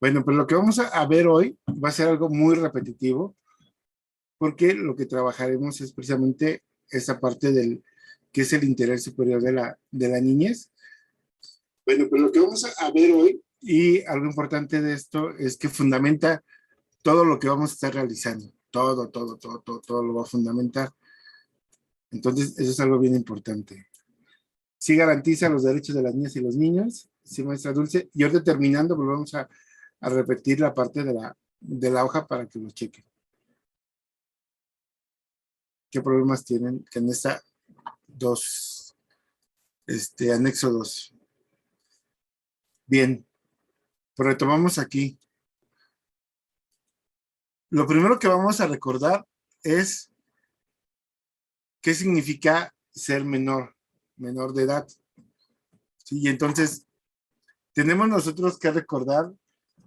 Bueno, pues lo que vamos a ver hoy va a ser algo muy repetitivo, porque lo que trabajaremos es precisamente esa parte del que es el interés superior de la niñez. Bueno, pues lo que vamos a ver hoy, y algo importante de esto, es que fundamenta todo lo que vamos a estar realizando. Todo lo va a fundamentar. Entonces, eso es algo bien importante. Sí garantiza los derechos de las niñas y los niños, sí, maestra Dulce. Y ahorita terminando, pues vamos a repetir la parte de la hoja para que lo chequen. ¿Qué problemas tienen en esta anexo 2? Bien, pues retomamos aquí. Lo primero que vamos a recordar es qué significa ser menor de edad. ¿Sí? Y entonces, tenemos nosotros que recordar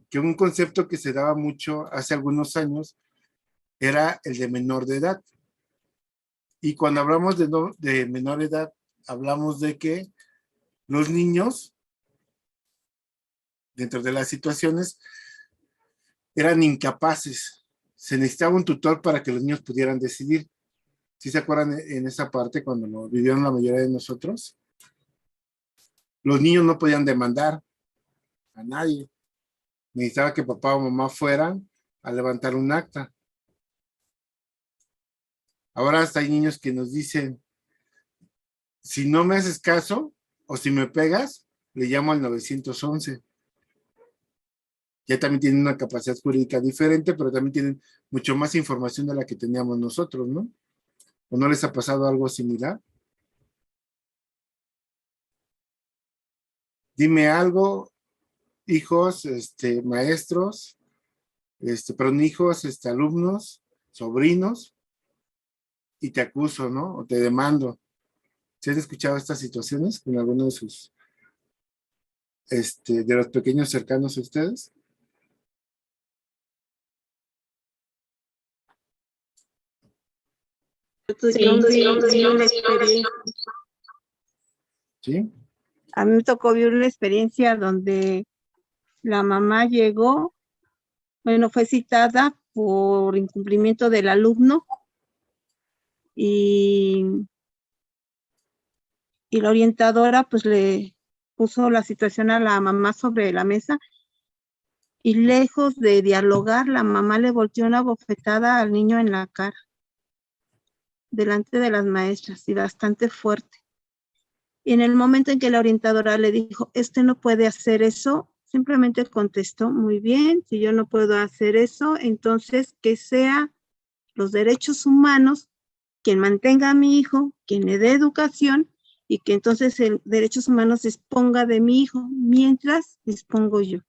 que un concepto que se daba mucho hace algunos años era el de menor de edad. Y cuando hablamos de menor edad, hablamos de que los niños, dentro de las situaciones, eran incapaces. Se necesitaba un tutor para que los niños pudieran decidir. ¿Sí se acuerdan en esa parte cuando lo vivieron la mayoría de nosotros? Los niños no podían demandar a nadie. Necesitaba que papá o mamá fueran a levantar un acta. Ahora hasta hay niños que nos dicen, si no me haces caso o si me pegas, le llamo al 911. Ya también tienen una capacidad jurídica diferente, pero también tienen mucho más información de la que teníamos nosotros, ¿no? ¿O no les ha pasado algo similar? Dime algo, hijos, maestros, perdón, hijos, alumnos, sobrinos, y te acuso, ¿no? O te demando. ¿Se han escuchado estas situaciones con alguno de sus, de los pequeños cercanos a ustedes? ¿Sí? A mí me tocó vivir una experiencia donde la mamá llegó, bueno, fue citada por incumplimiento del alumno y la orientadora pues le puso la situación a la mamá sobre la mesa y lejos de dialogar, la mamá le volteó una bofetada al niño en la cara, delante de las maestras y bastante fuerte. Y en el momento en que la orientadora le dijo, no puede hacer eso, simplemente contestó, muy bien, si yo no puedo hacer eso, entonces que sea los derechos humanos quien mantenga a mi hijo, quien le dé educación, y que entonces el derechos humanos disponga de mi hijo, mientras dispongo yo.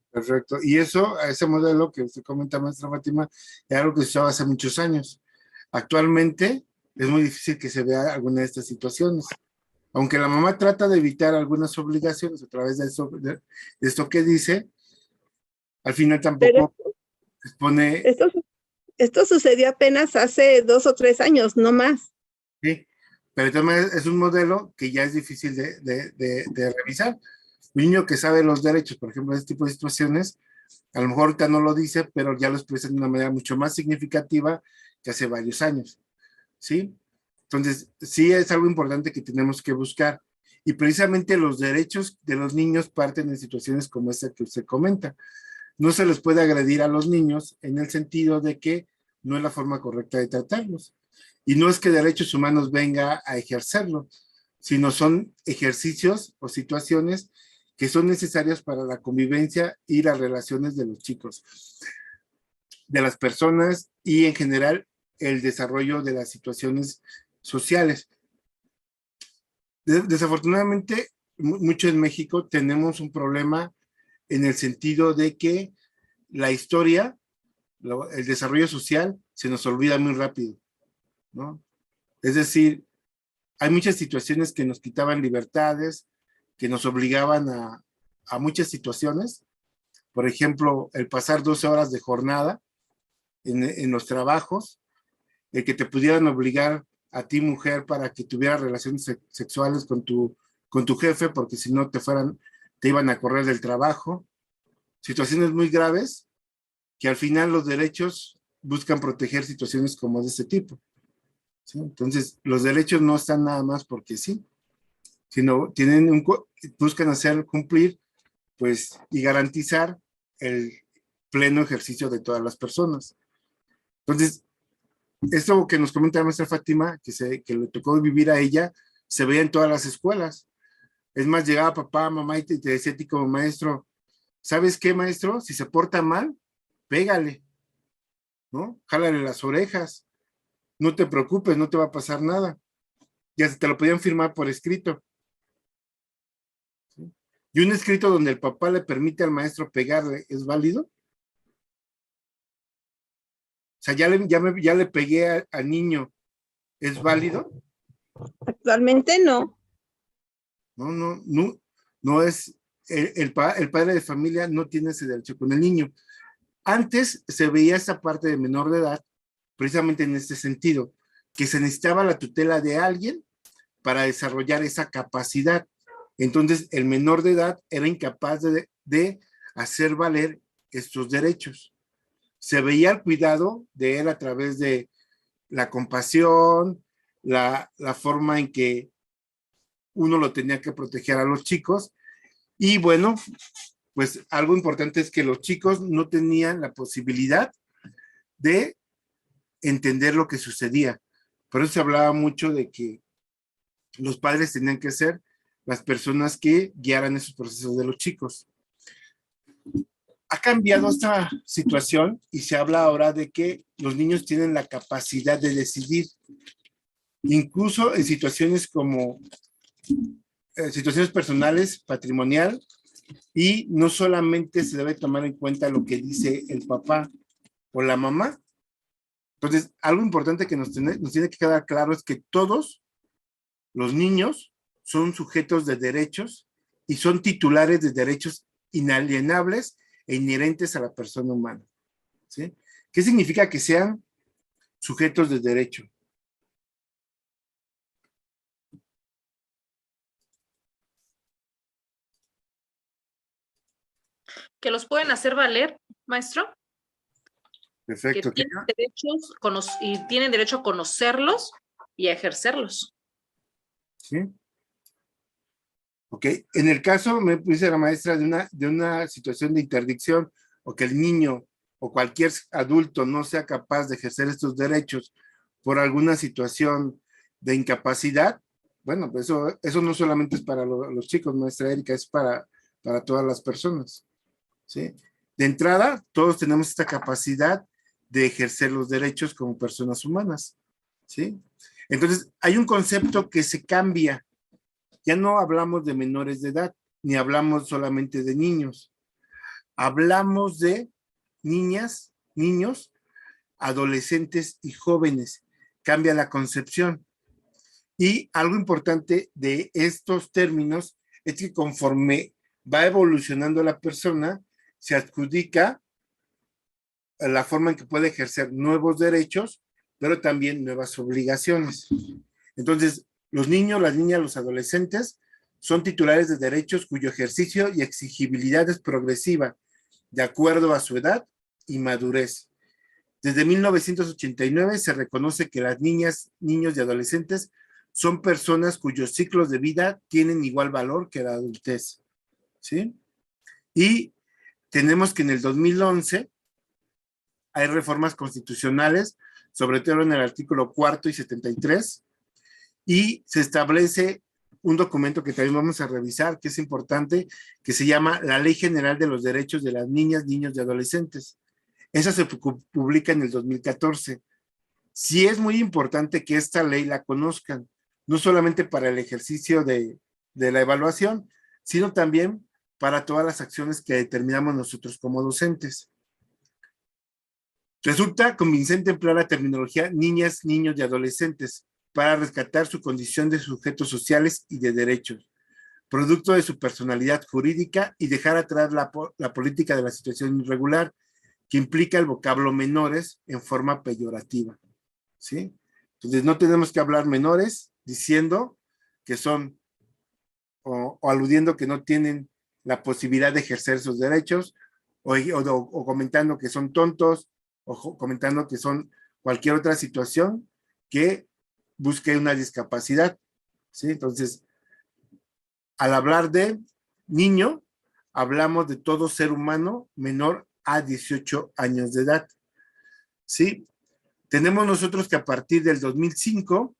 Perfecto. Y eso, ese modelo que usted comenta, maestra Fátima, es algo que se usaba hace muchos años. Actualmente es muy difícil que se vea alguna de estas situaciones. Aunque la mamá trata de evitar algunas obligaciones a través de esto que dice, al final tampoco pone... Esto sucedió apenas hace 2 o 3 años, no más. Sí, pero también es un modelo que ya es difícil de revisar. Un niño que sabe los derechos, por ejemplo, en este tipo de situaciones, a lo mejor ahorita no lo dice, pero ya lo expresa de una manera mucho más significativa que hace varios años, ¿sí? Entonces, sí es algo importante que tenemos que buscar. Y precisamente los derechos de los niños parten en situaciones como esta que usted comenta. No se les puede agredir a los niños en el sentido de que no es la forma correcta de tratarlos. Y no es que derechos humanos venga a ejercerlo, sino son ejercicios o situaciones que son necesarias para la convivencia y las relaciones de los chicos, de las personas y en general el desarrollo de las situaciones sociales. Desafortunadamente, mucho en México tenemos un problema en el sentido de que la historia, el desarrollo social se nos olvida muy rápido, ¿no? Es decir, hay muchas situaciones que nos quitaban libertades, que nos obligaban a muchas situaciones. Por ejemplo, el pasar 12 horas de jornada en los trabajos, el que te pudieran obligar a ti, mujer, para que tuvieras relaciones sexuales con tu jefe, porque si no te iban a correr del trabajo, situaciones muy graves que al final los derechos buscan proteger situaciones como de este tipo. ¿Sí? Entonces, los derechos no están nada más porque sí, sino buscan hacer cumplir, pues, y garantizar el pleno ejercicio de todas las personas. Entonces, esto que nos comenta la maestra Fátima, que le tocó vivir a ella, se veía en todas las escuelas. Es más, llegaba papá, mamá y te decía a ti como maestro, ¿sabes qué, maestro? Si se porta mal, pégale, ¿no? Jálale las orejas, no te preocupes, no te va a pasar nada. Ya se te lo podían firmar por escrito. ¿Sí? Y un escrito donde el papá le permite al maestro pegarle, ¿es válido? O sea, ya le pegué al niño, ¿es válido? Actualmente no. No es, el padre de familia no tiene ese derecho con el niño. Antes se veía esa parte de menor de edad, precisamente en este sentido, que se necesitaba la tutela de alguien para desarrollar esa capacidad. Entonces, el menor de edad era incapaz de hacer valer estos derechos. Se veía el cuidado de él a través de la compasión, la forma en que uno lo tenía que proteger a los chicos. Y bueno, pues algo importante es que los chicos no tenían la posibilidad de entender lo que sucedía. Por eso se hablaba mucho de que los padres tenían que ser las personas que guiaran esos procesos de los chicos. Ha cambiado esta situación y se habla ahora de que los niños tienen la capacidad de decidir, incluso en situaciones como situaciones personales, patrimonial, y no solamente se debe tomar en cuenta lo que dice el papá o la mamá. Entonces, algo importante que nos tiene que quedar claro es que todos los niños son sujetos de derechos y son titulares de derechos inalienables e inherentes a la persona humana. ¿Sí? ¿Qué significa que sean sujetos de derecho? Que los pueden hacer valer, maestro, que Perfecto. tienen derechos y tienen derecho a conocerlos y a ejercerlos. ¿Sí? Ok, en el caso, me dice la maestra, de una situación de interdicción o que el niño o cualquier adulto no sea capaz de ejercer estos derechos por alguna situación de incapacidad, bueno, pues eso no solamente es para los chicos, maestra Erika, es para todas las personas, ¿sí? De entrada, todos tenemos esta capacidad de ejercer los derechos como personas humanas, ¿sí? Entonces, hay un concepto que se cambia. Ya no hablamos de menores de edad, ni hablamos solamente de niños. Hablamos de niñas, niños, adolescentes y jóvenes. Cambia la concepción. Y algo importante de estos términos es que conforme va evolucionando la persona, se adjudica la forma en que puede ejercer nuevos derechos, pero también nuevas obligaciones. Entonces, los niños, las niñas, los adolescentes son titulares de derechos cuyo ejercicio y exigibilidad es progresiva, de acuerdo a su edad y madurez. Desde 1989 se reconoce que las niñas, niños y adolescentes son personas cuyos ciclos de vida tienen igual valor que la adultez. ¿Sí? Y tenemos que en el 2011 hay reformas constitucionales, sobre todo en el artículo 4 y 73, y se establece un documento que también vamos a revisar, que es importante, que se llama la Ley General de los Derechos de las Niñas, Niños y Adolescentes. Esa se publica en el 2014. Sí es muy importante que esta ley la conozcan, no solamente para el ejercicio de la evaluación, sino también para todas las acciones que determinamos nosotros como docentes. Resulta convincente emplear la terminología niñas, niños y adolescentes para rescatar su condición de sujetos sociales y de derechos, producto de su personalidad jurídica, y dejar atrás la política de la situación irregular, que implica el vocablo menores en forma peyorativa. ¿Sí? Entonces no tenemos que hablar menores diciendo que son o aludiendo que no tienen la posibilidad de ejercer sus derechos, o comentando que son tontos, comentando que son cualquier otra situación que busque una discapacidad, ¿sí? Entonces, al hablar de niño, hablamos de todo ser humano menor a 18 años de edad, ¿sí? Tenemos nosotros que a partir del 2005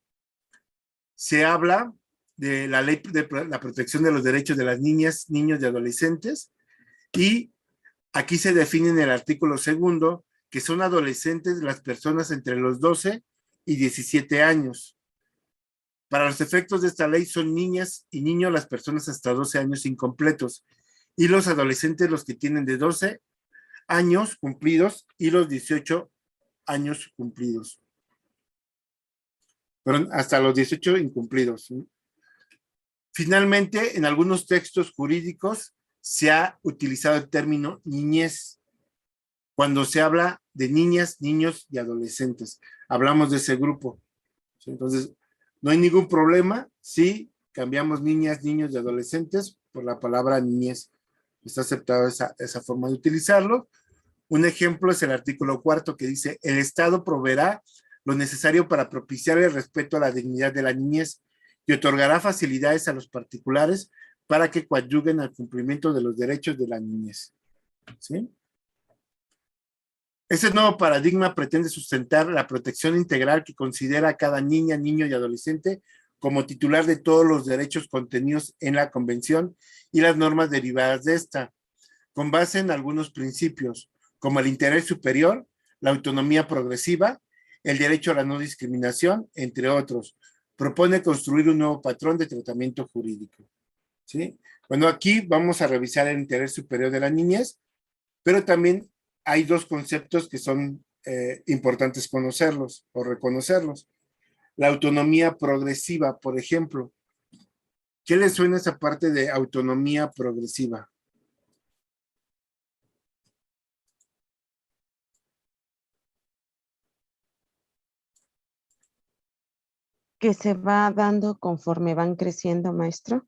se habla de la ley de la protección de los derechos de las niñas, niños y adolescentes, y aquí se define en el artículo 2 que son adolescentes las personas entre los 12 y 17 años. Para los efectos de esta ley son niñas y niños las personas hasta 12 años incompletos y los adolescentes los que tienen de 12 años cumplidos y los 18 años cumplidos. Pero hasta los 18 incumplidos. Finalmente, en algunos textos jurídicos se ha utilizado el término niñez cuando se habla de niñas, niños y adolescentes. Hablamos de ese grupo. Entonces, no hay ningún problema si cambiamos niñas, niños y adolescentes por la palabra niñez. Está aceptada esa forma de utilizarlo. Un ejemplo es el artículo 4 que dice: el Estado proveerá lo necesario para propiciar el respeto a la dignidad de la niñez y otorgará facilidades a los particulares para que coadyuvuen al cumplimiento de los derechos de la niñez. ¿Sí? Ese nuevo paradigma pretende sustentar la protección integral que considera a cada niña, niño y adolescente como titular de todos los derechos contenidos en la Convención y las normas derivadas de esta, con base en algunos principios, como el interés superior, la autonomía progresiva, el derecho a la no discriminación, entre otros. Propone construir un nuevo patrón de tratamiento jurídico. ¿Sí? Bueno, aquí vamos a revisar el interés superior de la niñez, pero también hay dos conceptos que son importantes conocerlos o reconocerlos. La autonomía progresiva, por ejemplo. ¿Qué les suena esa parte de autonomía progresiva? Que se va dando conforme van creciendo, maestro.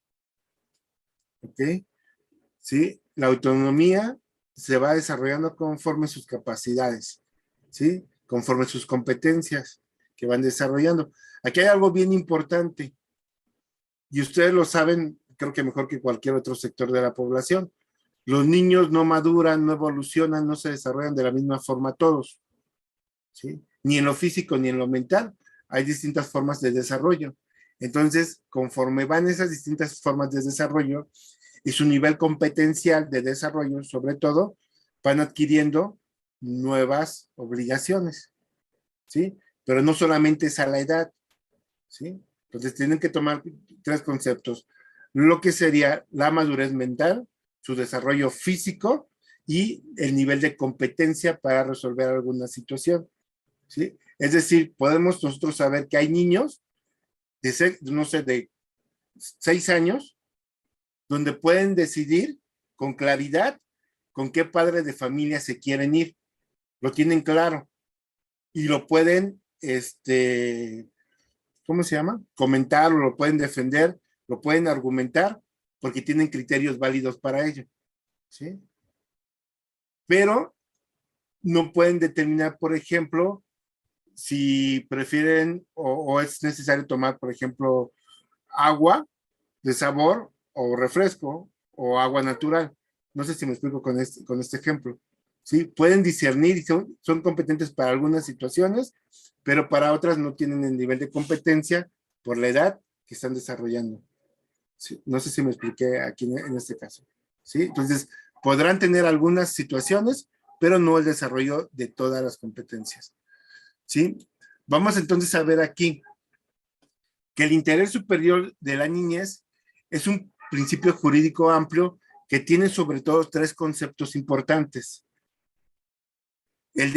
¿Ok? ¿Sí? La autonomía se va desarrollando conforme sus capacidades, ¿sí? Conforme sus competencias que van desarrollando. Aquí hay algo bien importante, y ustedes lo saben, creo que mejor que cualquier otro sector de la población. Los niños no maduran, no evolucionan, no se desarrollan de la misma forma todos, ¿sí? Ni en lo físico ni en lo mental. Hay distintas formas de desarrollo. Entonces, conforme van esas distintas formas de desarrollo y su nivel competencial de desarrollo, sobre todo, van adquiriendo nuevas obligaciones, ¿sí? Pero no solamente es a la edad, ¿sí? Entonces tienen que tomar tres conceptos: lo que sería la madurez mental, su desarrollo físico y el nivel de competencia para resolver alguna situación, ¿sí? Es decir, podemos nosotros saber que hay niños de, no sé, de 6 años, donde pueden decidir con claridad con qué padre de familia se quieren ir. Lo tienen claro y lo pueden, ¿cómo se llama? Comentar, o lo pueden defender, lo pueden argumentar, porque tienen criterios válidos para ello, ¿sí? Pero no pueden determinar, por ejemplo, si prefieren o es necesario tomar, por ejemplo, agua de sabor o refresco o agua natural. No sé si me explico con este ejemplo. ¿Sí? Pueden discernir y son competentes para algunas situaciones, pero para otras no tienen el nivel de competencia por la edad que están desarrollando. ¿Sí? No sé si me expliqué aquí en este caso. ¿Sí? Entonces, podrán tener algunas situaciones, pero no el desarrollo de todas las competencias. ¿Sí? Vamos entonces a ver aquí que el interés superior de la niñez es un principio jurídico amplio que tiene sobre todo tres conceptos importantes: el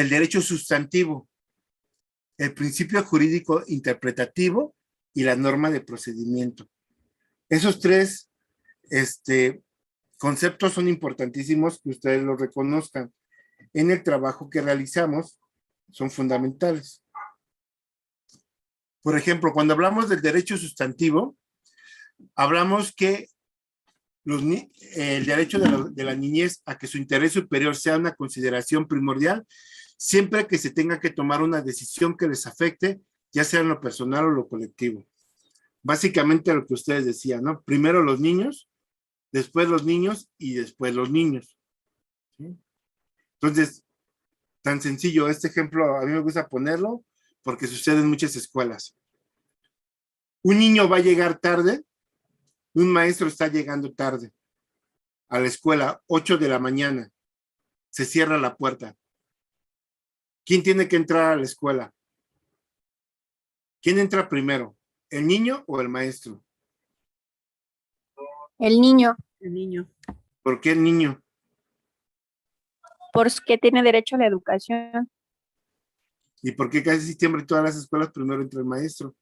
derecho sustantivo, el principio jurídico interpretativo y la norma de procedimiento. Esos tres conceptos son importantísimos que ustedes los reconozcan. En el trabajo que realizamos son fundamentales. Por ejemplo, cuando hablamos del derecho sustantivo, hablamos que el derecho de la niñez a que su interés superior sea una consideración primordial, siempre que se tenga que tomar una decisión que les afecte, ya sea en lo personal o lo colectivo. Básicamente lo que ustedes decían, ¿no? Primero los niños, después los niños y después los niños. ¿Sí? Entonces, tan sencillo, este ejemplo a mí me gusta ponerlo porque sucede en muchas escuelas. Un niño va a llegar tarde, un maestro está llegando tarde a la escuela, 8 de la mañana, se cierra la puerta. ¿Quién tiene que entrar a la escuela? ¿Quién entra primero? ¿El niño o el maestro? El niño, El niño. ¿Por qué el niño? porque tiene derecho a la educación. ¿Y por qué casi siempre en todas las escuelas primero entra el maestro?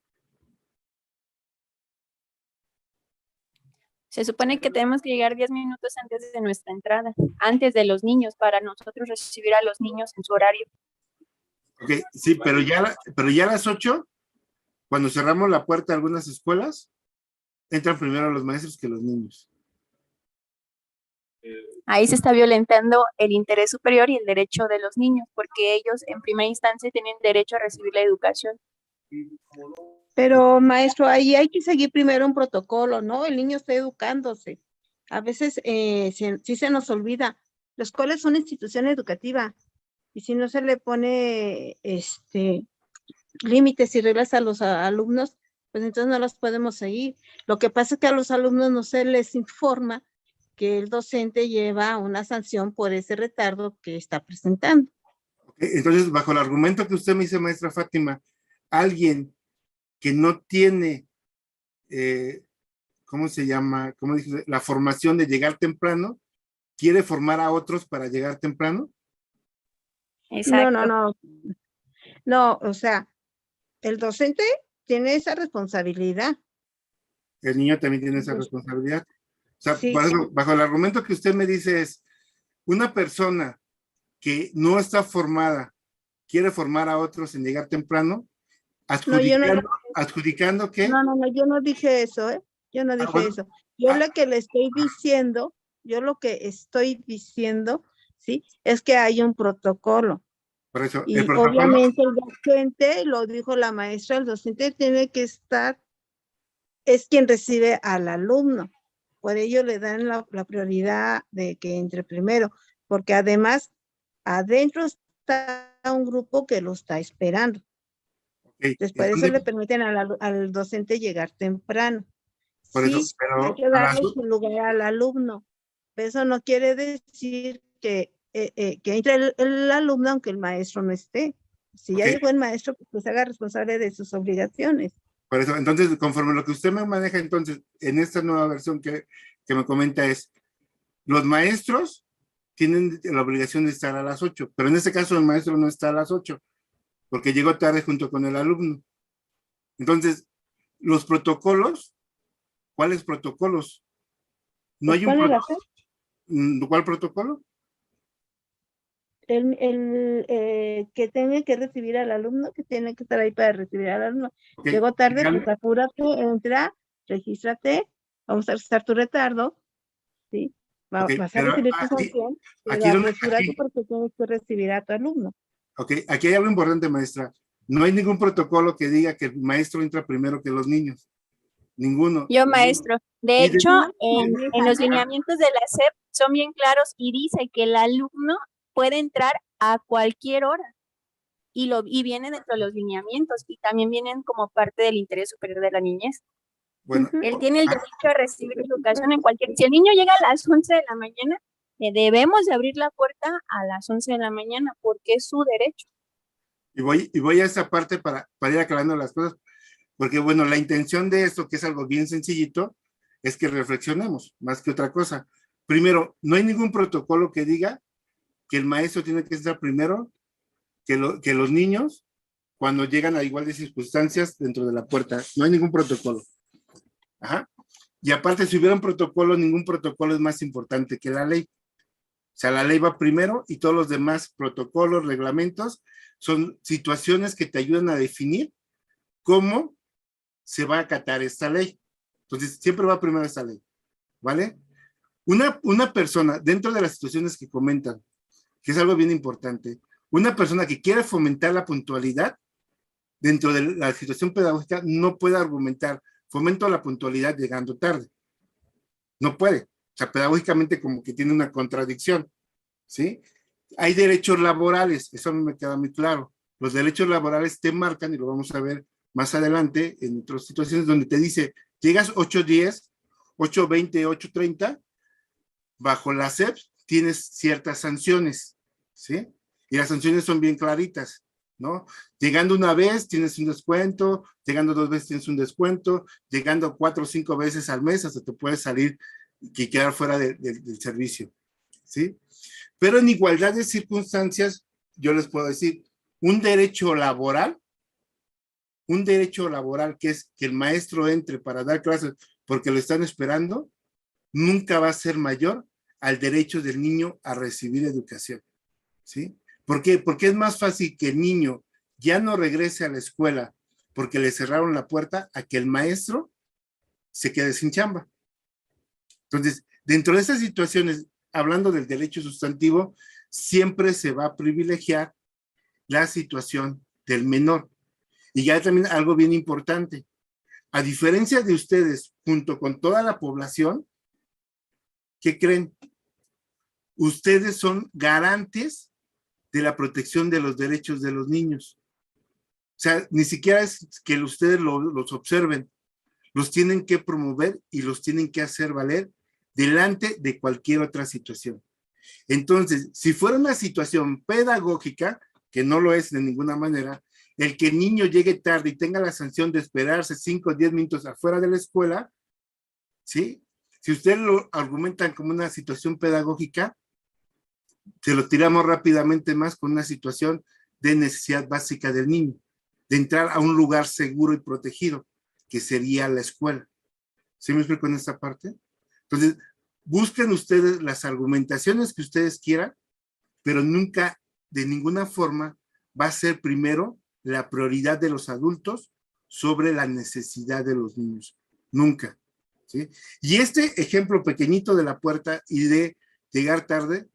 Se supone que tenemos que llegar 10 minutos antes de nuestra entrada, antes de los niños, para nosotros recibir a los niños en su horario. Ok, sí, pero ya a las 8, cuando cerramos la puerta de algunas escuelas, entran primero los maestros que los niños. Ahí se está violentando el interés superior y el derecho de los niños, porque ellos en primera instancia tienen derecho a recibir la educación. Pero maestro, ahí hay que seguir primero un protocolo, ¿no? El niño está educándose. A veces sí se nos olvida. La escuela es una institución educativa y si no se le pone límites y reglas a los alumnos, pues entonces no los podemos seguir. Lo que pasa es que a los alumnos no se les informa que el docente lleva una sanción por ese retardo que está presentando. Okay, entonces, bajo el argumento que usted me dice, maestra Fátima, alguien que no tiene, ¿cómo se llama? ¿Cómo dice? La formación de llegar temprano, ¿quiere formar a otros para llegar temprano? Exacto. No, o sea, el docente tiene esa responsabilidad. El niño también tiene esa responsabilidad. O sea, Sí. por eso, bajo el argumento que usted me dice es, una persona que no está formada, quiere formar a otros en llegar temprano, adjudicando que... No, yo no dije eso, ¿eh? Yo no dije bueno. eso. Yo lo que le estoy diciendo, ¿sí? Es que hay un protocolo. Por eso, Y el protocolo... obviamente el docente, lo dijo la maestra, el docente tiene que estar, es quien recibe al alumno. Por ello le dan la prioridad de que entre primero, porque además adentro está un grupo que lo está esperando. Okay. Entonces, por eso le permiten al docente llegar temprano. Por Sí, eso, pero hay que darle su lugar al alumno. Pero eso no quiere decir que entre el alumno aunque el maestro no esté. Si ya llegó el maestro, pues se haga responsable de sus obligaciones. Por eso, entonces, conforme lo que usted me maneja, entonces, en esta nueva versión que me comenta es, los maestros tienen la obligación de estar a las 8, pero en este caso el maestro no está a las 8, porque llegó tarde junto con el alumno. Entonces, los protocolos, ¿cuáles protocolos? No hay un protocolo. ¿Cuál protocolo? Que tenga que recibir al alumno, que tiene que estar ahí para recibir al alumno. Okay. Llegó tarde, pues apúrate, entra, regístrate, vamos a registrar tu retardo, ¿sí? Vas a recibir tu sanción, pero apresúrate porque tienes que recibir a tu alumno. Ok, aquí hay algo importante, maestra. No hay ningún protocolo que diga que el maestro entra primero que los niños. Ninguno. Yo, maestro. De hecho, en los lineamientos de la SEP son bien claros y dice que el alumno puede entrar a cualquier hora y viene dentro de los lineamientos y también vienen como parte del interés superior de la niñez. Bueno, él tiene el derecho a recibir educación en cualquier... Si el niño llega a las 11 de la mañana, le debemos de abrir la puerta a las 11 de la mañana porque es su derecho. Y voy a esa parte para ir aclarando las cosas, porque bueno, la intención de esto, que es algo bien sencillito, es que reflexionemos, más que otra cosa. Primero, no hay ningún protocolo que diga que el maestro tiene que estar primero que los niños cuando llegan a igual de circunstancias dentro de la puerta. No hay ningún protocolo. Ajá. Y aparte, si hubiera un protocolo, ningún protocolo es más importante que la ley. O sea, la ley va primero y todos los demás protocolos, reglamentos, son situaciones que te ayudan a definir cómo se va a acatar esta ley. Entonces, siempre va primero esta ley, ¿vale? Una persona, dentro de las situaciones que comentan, que es algo bien importante, una persona que quiere fomentar la puntualidad, dentro de la situación pedagógica, no puede argumentar, fomento la puntualidad llegando tarde. No puede. O sea, pedagógicamente como que tiene una contradicción, ¿sí? Hay derechos laborales, eso a mí me queda muy claro. Los derechos laborales te marcan, y lo vamos a ver más adelante, en otras situaciones donde te dice, llegas 8:10, 8:20, 8:30, bajo la SEP tienes ciertas sanciones, ¿sí? Y las sanciones son bien claritas, ¿no? Llegando una vez tienes un descuento, llegando 2 veces tienes un descuento, llegando 4 o 5 veces al mes hasta te puedes salir y quedar fuera del servicio, ¿sí? Pero en igualdad de circunstancias, yo les puedo decir, un derecho laboral que es que el maestro entre para dar clases porque lo están esperando, nunca va a ser mayor al derecho del niño a recibir educación, ¿sí? ¿Por qué? Porque es más fácil que el niño ya no regrese a la escuela porque le cerraron la puerta a que el maestro se quede sin chamba. Entonces, dentro de esas situaciones, hablando del derecho sustantivo, siempre se va a privilegiar la situación del menor. Y ya también algo bien importante, a diferencia de ustedes, junto con toda la población, ¿qué creen? Ustedes son garantes de la protección de los derechos de los niños. O sea, ni siquiera es que ustedes los observen, los tienen que promover y los tienen que hacer valer delante de cualquier otra situación. Entonces, si fuera una situación pedagógica, que no lo es de ninguna manera, el que el niño llegue tarde y tenga la sanción de esperarse 5 o 10 minutos afuera de la escuela, ¿sí? Si ustedes lo argumentan como una situación pedagógica, se lo tiramos rápidamente más con una situación de necesidad básica del niño, de entrar a un lugar seguro y protegido, que sería la escuela. ¿Sí me explico en esta parte? Entonces, busquen ustedes las argumentaciones que ustedes quieran, pero nunca, de ninguna forma, va a ser primero la prioridad de los adultos sobre la necesidad de los niños. Nunca. ¿Sí? Y este ejemplo pequeñito de la puerta y de llegar tarde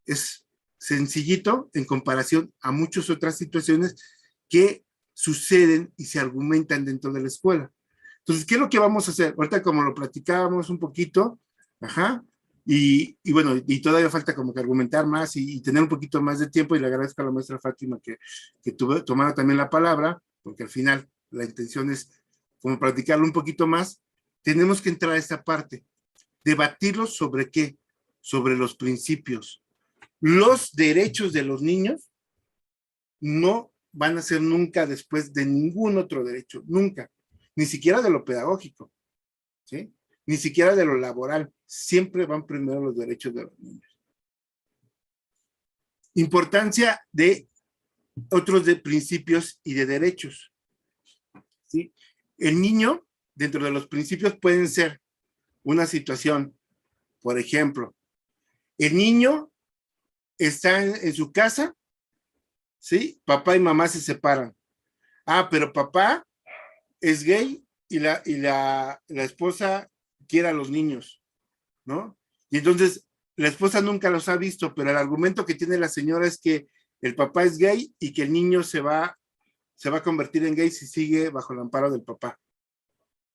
es sencillito en comparación a muchas otras situaciones que suceden y se argumentan dentro de la escuela. Entonces, ¿qué es lo que vamos a hacer? Ahorita como lo platicábamos un poquito, y bueno, y todavía falta como que argumentar más y tener un poquito más de tiempo, y le agradezco a la maestra Fátima que tomara también la palabra, porque al final la intención es como platicarlo un poquito más. Tenemos que entrar a esta parte, debatirlos sobre qué, sobre los principios. Los derechos de los niños no van a ser nunca después de ningún otro derecho, nunca, ni siquiera de lo pedagógico, ¿sí? Ni siquiera de lo laboral, siempre van primero los derechos de los niños. Importancia de otros de principios y de derechos, ¿sí? El niño, dentro de los principios pueden ser una situación, por ejemplo, el niño está en su casa, ¿sí? Papá y mamá se separan. Ah, pero papá es gay y la esposa quiere a los niños, ¿no? Y entonces la esposa nunca los ha visto, pero el argumento que tiene la señora es que el papá es gay y que el niño se va a convertir en gay si sigue bajo el amparo del papá.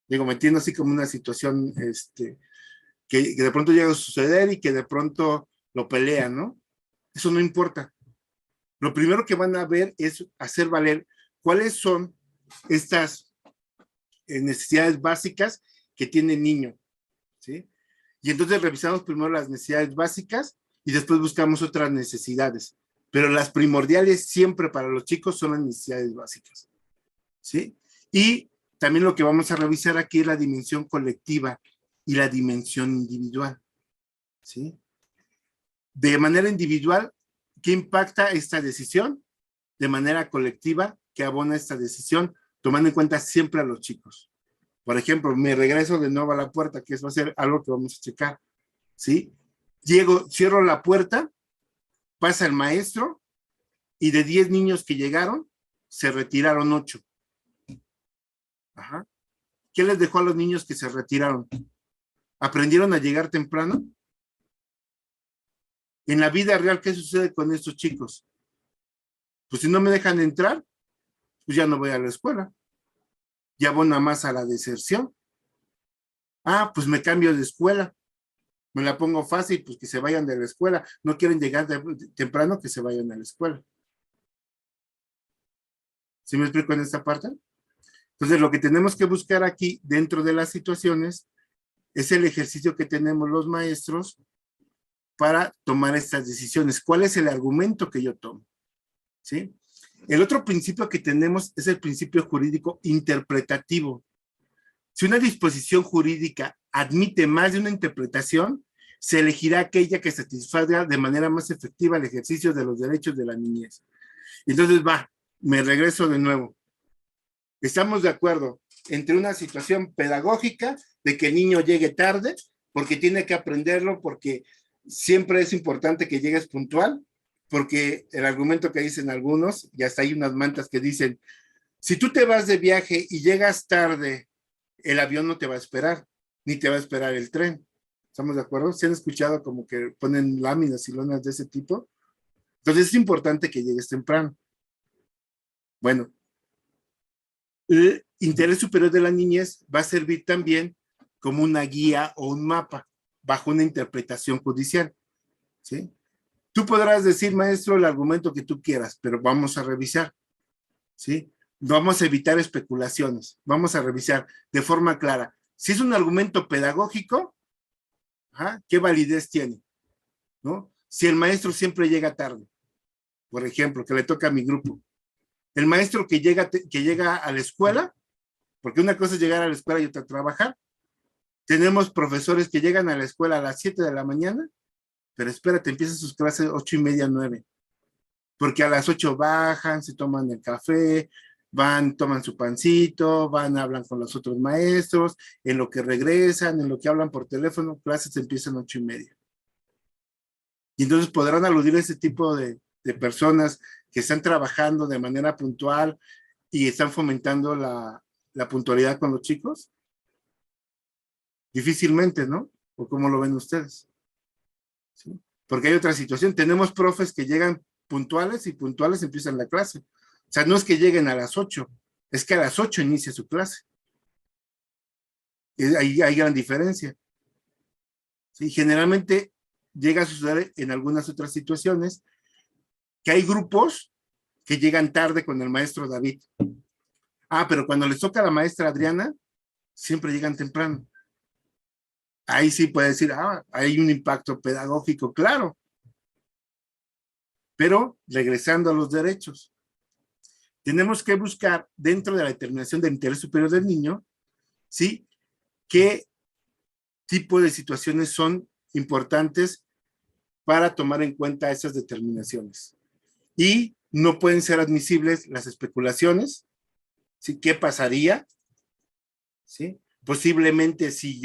Digo, me entiendo así como una situación que de pronto llega a suceder y que de pronto lo pelean, ¿no? Eso no importa. Lo primero que van a ver es hacer valer cuáles son estas necesidades básicas que tiene el niño, ¿sí? Y entonces revisamos primero las necesidades básicas y después buscamos otras necesidades. Pero las primordiales siempre para los chicos son las necesidades básicas, ¿sí? Y también lo que vamos a revisar aquí es la dimensión colectiva y la dimensión individual, ¿sí? De manera individual, ¿qué impacta esta decisión? De manera colectiva, ¿qué abona esta decisión? Tomando en cuenta siempre a los chicos. Por ejemplo, me regreso de nuevo a la puerta, que eso va a ser algo que vamos a checar, ¿sí? Llego, cierro la puerta, pasa el maestro, y de 10 niños que llegaron, se retiraron 8. Ajá. ¿Qué les dejó a los niños que se retiraron? ¿Aprendieron a llegar temprano? En la vida real, ¿qué sucede con estos chicos? Pues si no me dejan entrar, pues ya no voy a la escuela. Ya voy nada más a la deserción. Ah, pues me cambio de escuela. Me la pongo fácil, pues que se vayan de la escuela. No quieren llegar temprano, que se vayan a la escuela. ¿Sí me explico en esta parte? Entonces, lo que tenemos que buscar aquí dentro de las situaciones es el ejercicio que tenemos los maestros para tomar estas decisiones. ¿Cuál es el argumento que yo tomo? ¿Sí? El otro principio que tenemos es el principio jurídico interpretativo. Si una disposición jurídica admite más de una interpretación, se elegirá aquella que satisfaga de manera más efectiva el ejercicio de los derechos de la niñez. Entonces, me regreso de nuevo. Estamos de acuerdo entre una situación pedagógica de que el niño llegue tarde, porque tiene que aprenderlo, porque siempre es importante que llegues puntual, porque el argumento que dicen algunos, y hasta hay unas mantas que dicen, si tú te vas de viaje y llegas tarde, el avión no te va a esperar, ni te va a esperar el tren. ¿Estamos de acuerdo? ¿Se han escuchado como que ponen láminas y lonas de ese tipo? Entonces es importante que llegues temprano. Bueno, el interés superior de la niñez va a servir también como una guía o un mapa bajo una interpretación judicial, ¿sí? Tú podrás decir, maestro, el argumento que tú quieras, pero vamos a revisar, ¿sí? Vamos a evitar especulaciones, vamos a revisar de forma clara. Si es un argumento pedagógico, ¿qué validez tiene? ¿No? Si el maestro siempre llega tarde, por ejemplo, que le toca a mi grupo, el maestro que llega a la escuela, porque una cosa es llegar a la escuela y otra trabajar. Tenemos profesores que llegan a la escuela a las 7 de la mañana, pero espérate, empiezan sus clases 8:30, 9, porque a las 8 bajan, se toman el café, van, toman su pancito, van, hablan con los otros maestros, en lo que regresan, en lo que hablan por teléfono, clases empiezan 8:30. Y entonces podrán aludir a ese tipo de personas que están trabajando de manera puntual y están fomentando la puntualidad con los chicos. Difícilmente, ¿no? ¿O cómo lo ven ustedes? ¿Sí? Porque hay otra situación. Tenemos profes que llegan puntuales y puntuales empiezan la clase. O sea, no es que lleguen a las 8, es que a las 8 inicia su clase. Hay gran diferencia. ¿Sí? Generalmente llega a suceder en algunas otras situaciones que hay grupos que llegan tarde con el maestro David. Pero cuando les toca a la maestra Adriana, siempre llegan temprano. Ahí sí puede decir, hay un impacto pedagógico, claro. Pero regresando a los derechos, tenemos que buscar dentro de la determinación del interés superior del niño, ¿sí? ¿Qué tipo de situaciones son importantes para tomar en cuenta esas determinaciones? Y no pueden ser admisibles las especulaciones, ¿sí? ¿Qué pasaría? ¿Sí? Posiblemente si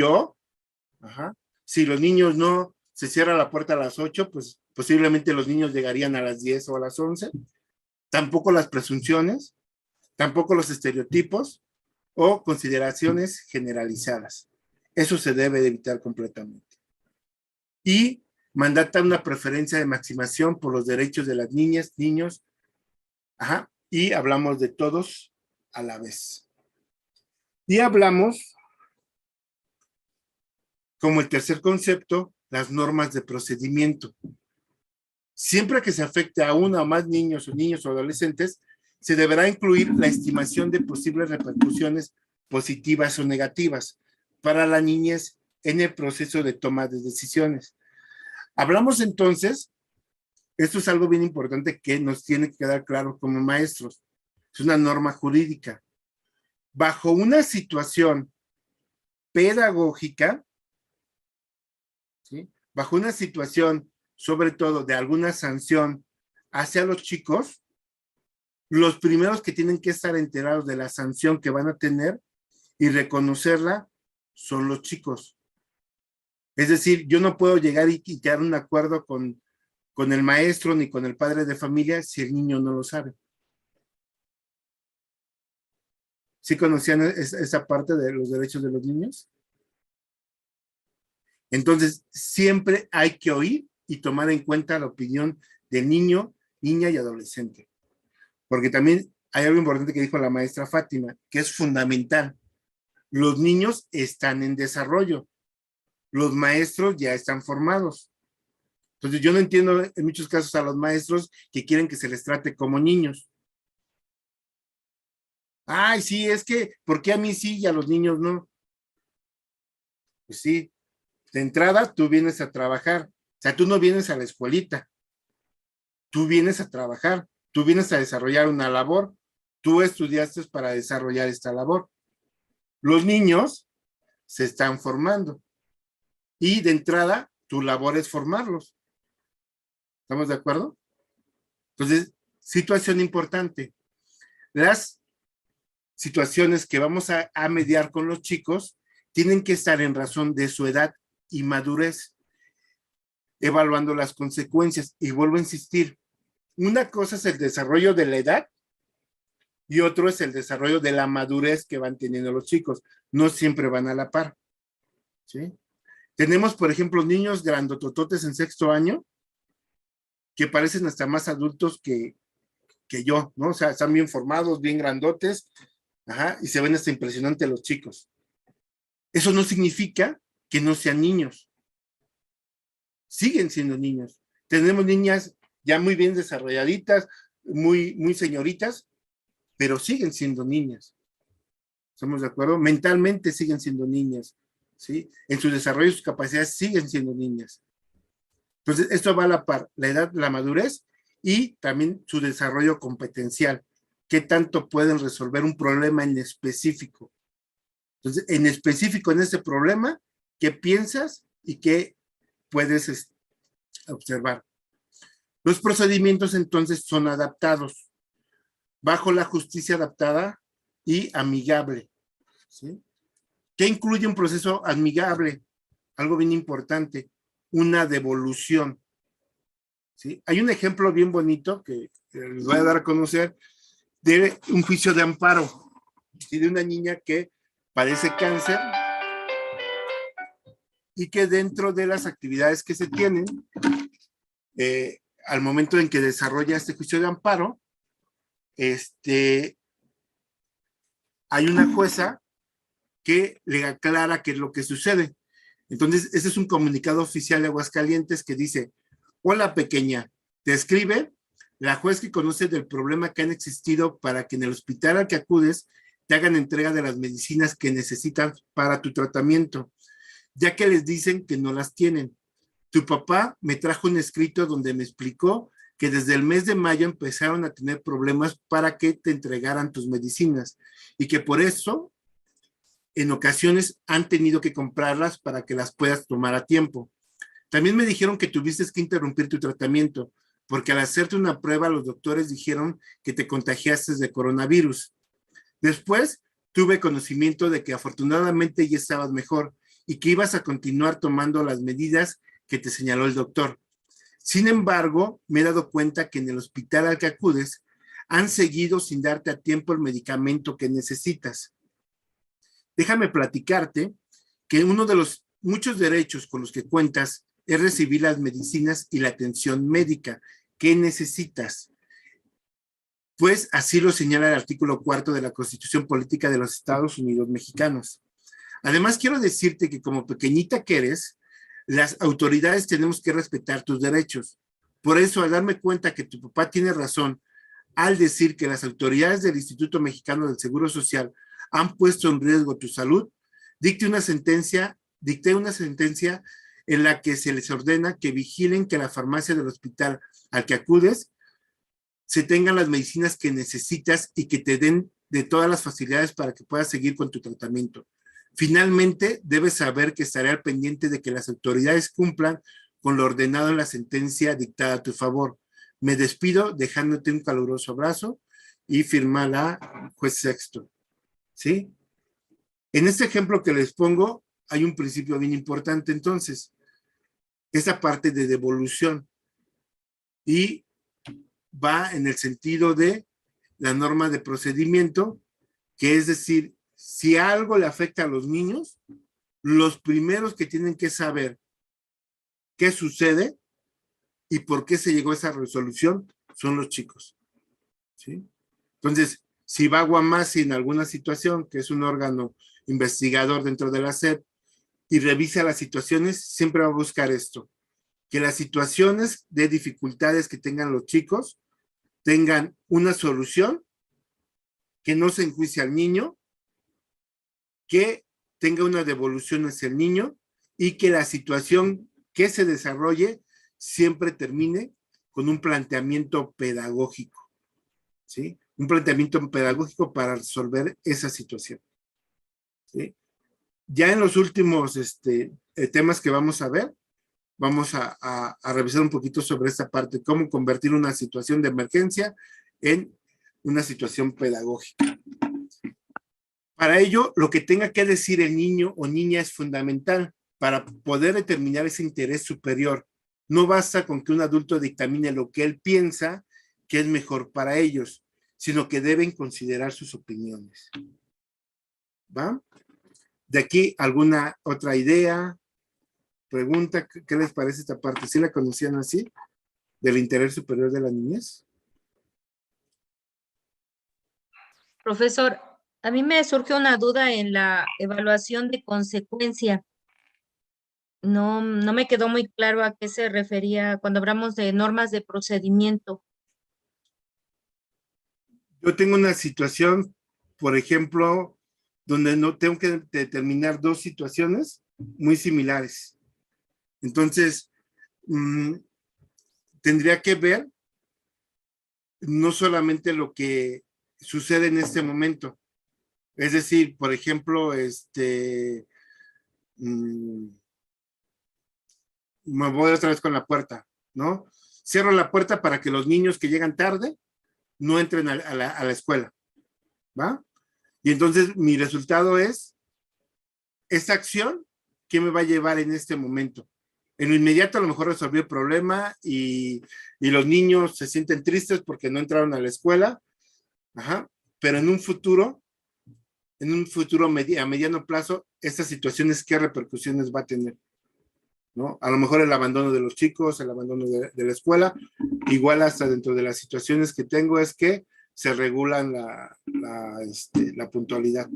si los niños no se cierra la puerta a las 8, pues posiblemente los niños llegarían a las 10 o a las 11. Tampoco las presunciones, tampoco los estereotipos o consideraciones generalizadas. Eso se debe de evitar completamente. Y mandata una preferencia de maximación por los derechos de las niñas, niños, y hablamos de todos a la vez. Y hablamos, como el tercer concepto, las normas de procedimiento. Siempre que se afecte a uno o más niños o adolescentes, se deberá incluir la estimación de posibles repercusiones positivas o negativas para la niñez en el proceso de toma de decisiones. Hablamos entonces, esto es algo bien importante que nos tiene que quedar claro como maestros, es una norma jurídica. Bajo una situación pedagógica, ¿sí? Bajo una situación sobre todo de alguna sanción hacia los chicos, los primeros que tienen que estar enterados de la sanción que van a tener y reconocerla son los chicos. Es decir, yo no puedo llegar y quedar un acuerdo con el maestro ni con el padre de familia si el niño no lo sabe. ¿Sí conocían esa parte de los derechos de los niños? Entonces, siempre hay que oír y tomar en cuenta la opinión del niño, niña y adolescente. Porque también hay algo importante que dijo la maestra Fátima, que es fundamental. Los niños están en desarrollo, los maestros ya están formados. Entonces yo no entiendo en muchos casos a los maestros que quieren que se les trate como niños. Ay, sí, es que, ¿por qué a mí sí y a los niños no? Pues sí, de entrada tú vienes a trabajar, o sea, tú no vienes a la escuelita, tú vienes a trabajar, tú vienes a desarrollar una labor, tú estudiaste para desarrollar esta labor. Los niños se están formando y de entrada tu labor es formarlos. ¿Estamos de acuerdo? Entonces, situación importante. Las situaciones que vamos a mediar con los chicos tienen que estar en razón de su edad y madurez, evaluando las consecuencias. Y vuelvo a insistir, una cosa es el desarrollo de la edad y otro es el desarrollo de la madurez que van teniendo los chicos. No siempre van a la par. ¿Sí? Tenemos, por ejemplo, niños grandotototes en 6º año que parecen hasta más adultos que yo, ¿no? O sea, están bien formados, bien grandotes, ajá, y se ven hasta impresionantes los chicos. Eso no significa que no sean niños. Siguen siendo niños. Tenemos niñas ya muy bien desarrolladitas, muy señoritas, pero siguen siendo niñas. ¿Estamos de acuerdo? Mentalmente siguen siendo niñas, ¿sí? En su desarrollo y sus capacidades siguen siendo niñas. Entonces, esto va a la par, la edad, la madurez y también su desarrollo competencial. ¿Qué tanto pueden resolver un problema en específico? Entonces, en específico en ese problema, ¿qué piensas y qué puedes observar? Los procedimientos entonces son adaptados, bajo la justicia adaptada y amigable. ¿Sí? ¿Qué incluye un proceso amigable? Algo bien importante, una devolución. ¿Sí? Hay un ejemplo bien bonito que les voy a dar a conocer de un juicio de amparo, ¿sí? De una niña que padece cáncer y que dentro de las actividades que se tienen, al momento en que desarrolla este juicio de amparo, hay una jueza que le aclara qué es lo que sucede. Entonces, ese es un comunicado oficial de Aguascalientes que dice: hola pequeña, te escribe la juez que conoce del problema que han existido para que en el hospital al que acudes te hagan entrega de las medicinas que necesitas para tu tratamiento, ya que les dicen que no las tienen. Tu papá me trajo un escrito donde me explicó que desde el mes de mayo empezaron a tener problemas para que te entregaran tus medicinas y que por eso en ocasiones han tenido que comprarlas para que las puedas tomar a tiempo. También me dijeron que tuviste que interrumpir tu tratamiento porque al hacerte una prueba los doctores dijeron que te contagiaste de coronavirus. Después tuve conocimiento de que afortunadamente ya estabas mejor y que ibas a continuar tomando las medidas que te señaló el doctor. Sin embargo, me he dado cuenta que en el hospital al que acudes han seguido sin darte a tiempo el medicamento que necesitas. Déjame platicarte que uno de los muchos derechos con los que cuentas es recibir las medicinas y la atención médica que necesitas. Pues así lo señala el artículo 4 de la Constitución Política de los Estados Unidos Mexicanos. Además, quiero decirte que como pequeñita que eres, las autoridades tenemos que respetar tus derechos. Por eso, al darme cuenta que tu papá tiene razón al decir que las autoridades del Instituto Mexicano del Seguro Social han puesto en riesgo tu salud, dicté una sentencia en la que se les ordena que vigilen que la farmacia del hospital al que acudes se tengan las medicinas que necesitas y que te den de todas las facilidades para que puedas seguir con tu tratamiento. Finalmente, debes saber que estaré al pendiente de que las autoridades cumplan con lo ordenado en la sentencia dictada a tu favor. Me despido dejándote un caluroso abrazo y firma la juez Sexto. ¿Sí? En este ejemplo que les pongo, hay un principio bien importante entonces, esa parte de devolución y va en el sentido de la norma de procedimiento, que es decir, si algo le afecta a los niños, los primeros que tienen que saber qué sucede y por qué se llegó a esa resolución son los chicos. ¿Sí? Entonces, si va Guamasi en alguna situación, que es un órgano investigador dentro de la SEP, y revisa las situaciones, siempre va a buscar esto, que las situaciones de dificultades que tengan los chicos tengan una solución, que no se enjuicie al niño, que tenga una devolución hacia el niño y que la situación que se desarrolle siempre termine con un planteamiento pedagógico, ¿sí? Un planteamiento pedagógico para resolver esa situación, ¿sí? Ya en los últimos temas que vamos a ver, vamos a revisar un poquito sobre esta parte, cómo convertir una situación de emergencia en una situación pedagógica. Para ello, lo que tenga que decir el niño o niña es fundamental para poder determinar ese interés superior. No basta con que un adulto dictamine lo que él piensa que es mejor para ellos, sino que deben considerar sus opiniones. ¿Va? De aquí, ¿alguna otra idea? Pregunta, ¿qué les parece esta parte? ¿Sí la conocían así? ¿Del interés superior de la niñez? Profesor, a mí me surge una duda en la evaluación de consecuencia. No me quedó muy claro a qué se refería cuando hablamos de normas de procedimiento. Yo tengo una situación, por ejemplo, donde no tengo que determinar dos situaciones muy similares. Entonces, tendría que ver no solamente lo que sucede en este momento. Es decir, por ejemplo, me voy otra vez con la puerta, ¿no? Cierro la puerta para que los niños que llegan tarde no entren a la escuela, ¿va? Y entonces mi resultado es esta acción que me va a llevar en este momento. En lo inmediato a lo mejor resolví el problema y los niños se sienten tristes porque no entraron a la escuela, ajá, pero en un futuro a mediano plazo, estas situaciones, ¿qué repercusiones va a tener? ¿No? A lo mejor el abandono de los chicos, el abandono de la escuela, igual hasta dentro de las situaciones que tengo es que se regulan la puntualidad.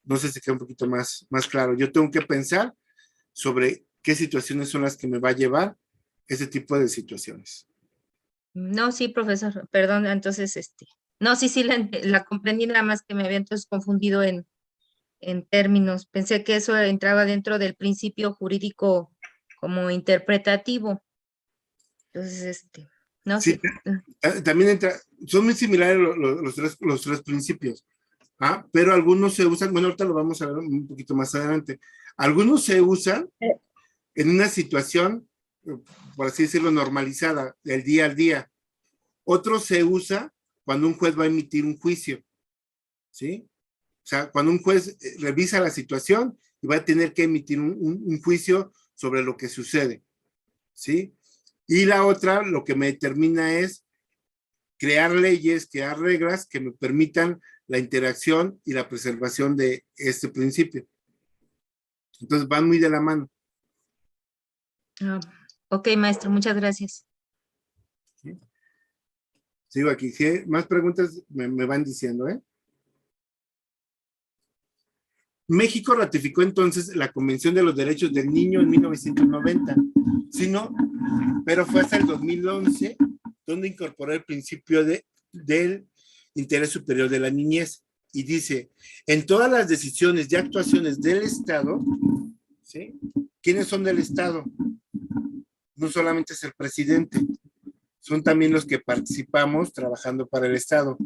No sé si queda un poquito más claro. Yo tengo que pensar sobre qué situaciones son las que me va a llevar ese tipo de situaciones. No, sí, profesor, perdón, entonces, no, sí, la comprendí, nada más que me había entonces confundido en términos. Pensé que eso entraba dentro del principio jurídico como interpretativo. Entonces, no, sí. También entra, son muy similares los tres principios, ¿ah? Pero algunos se usan, bueno, ahorita lo vamos a ver un poquito más adelante. Algunos se usan en una situación, por así decirlo, normalizada, del día al día. Otros se usa cuando un juez va a emitir un juicio, ¿sí? O sea, cuando un juez revisa la situación y va a tener que emitir un juicio sobre lo que sucede, ¿sí? Y la otra, lo que me determina es crear leyes, crear reglas que me permitan la interacción y la preservación de este principio. Entonces van muy de la mano. Ok, maestro, muchas gracias. ¿Sí? Sigo aquí. Si hay más preguntas, me van diciendo, ¿eh? México ratificó entonces la Convención de los Derechos del Niño en 1990, pero fue hasta el 2011 donde incorporó el principio del interés superior de la niñez y dice, en todas las decisiones y actuaciones del Estado, ¿sí? ¿Quiénes son del Estado? No solamente es el presidente, son también los que participamos trabajando para el Estado.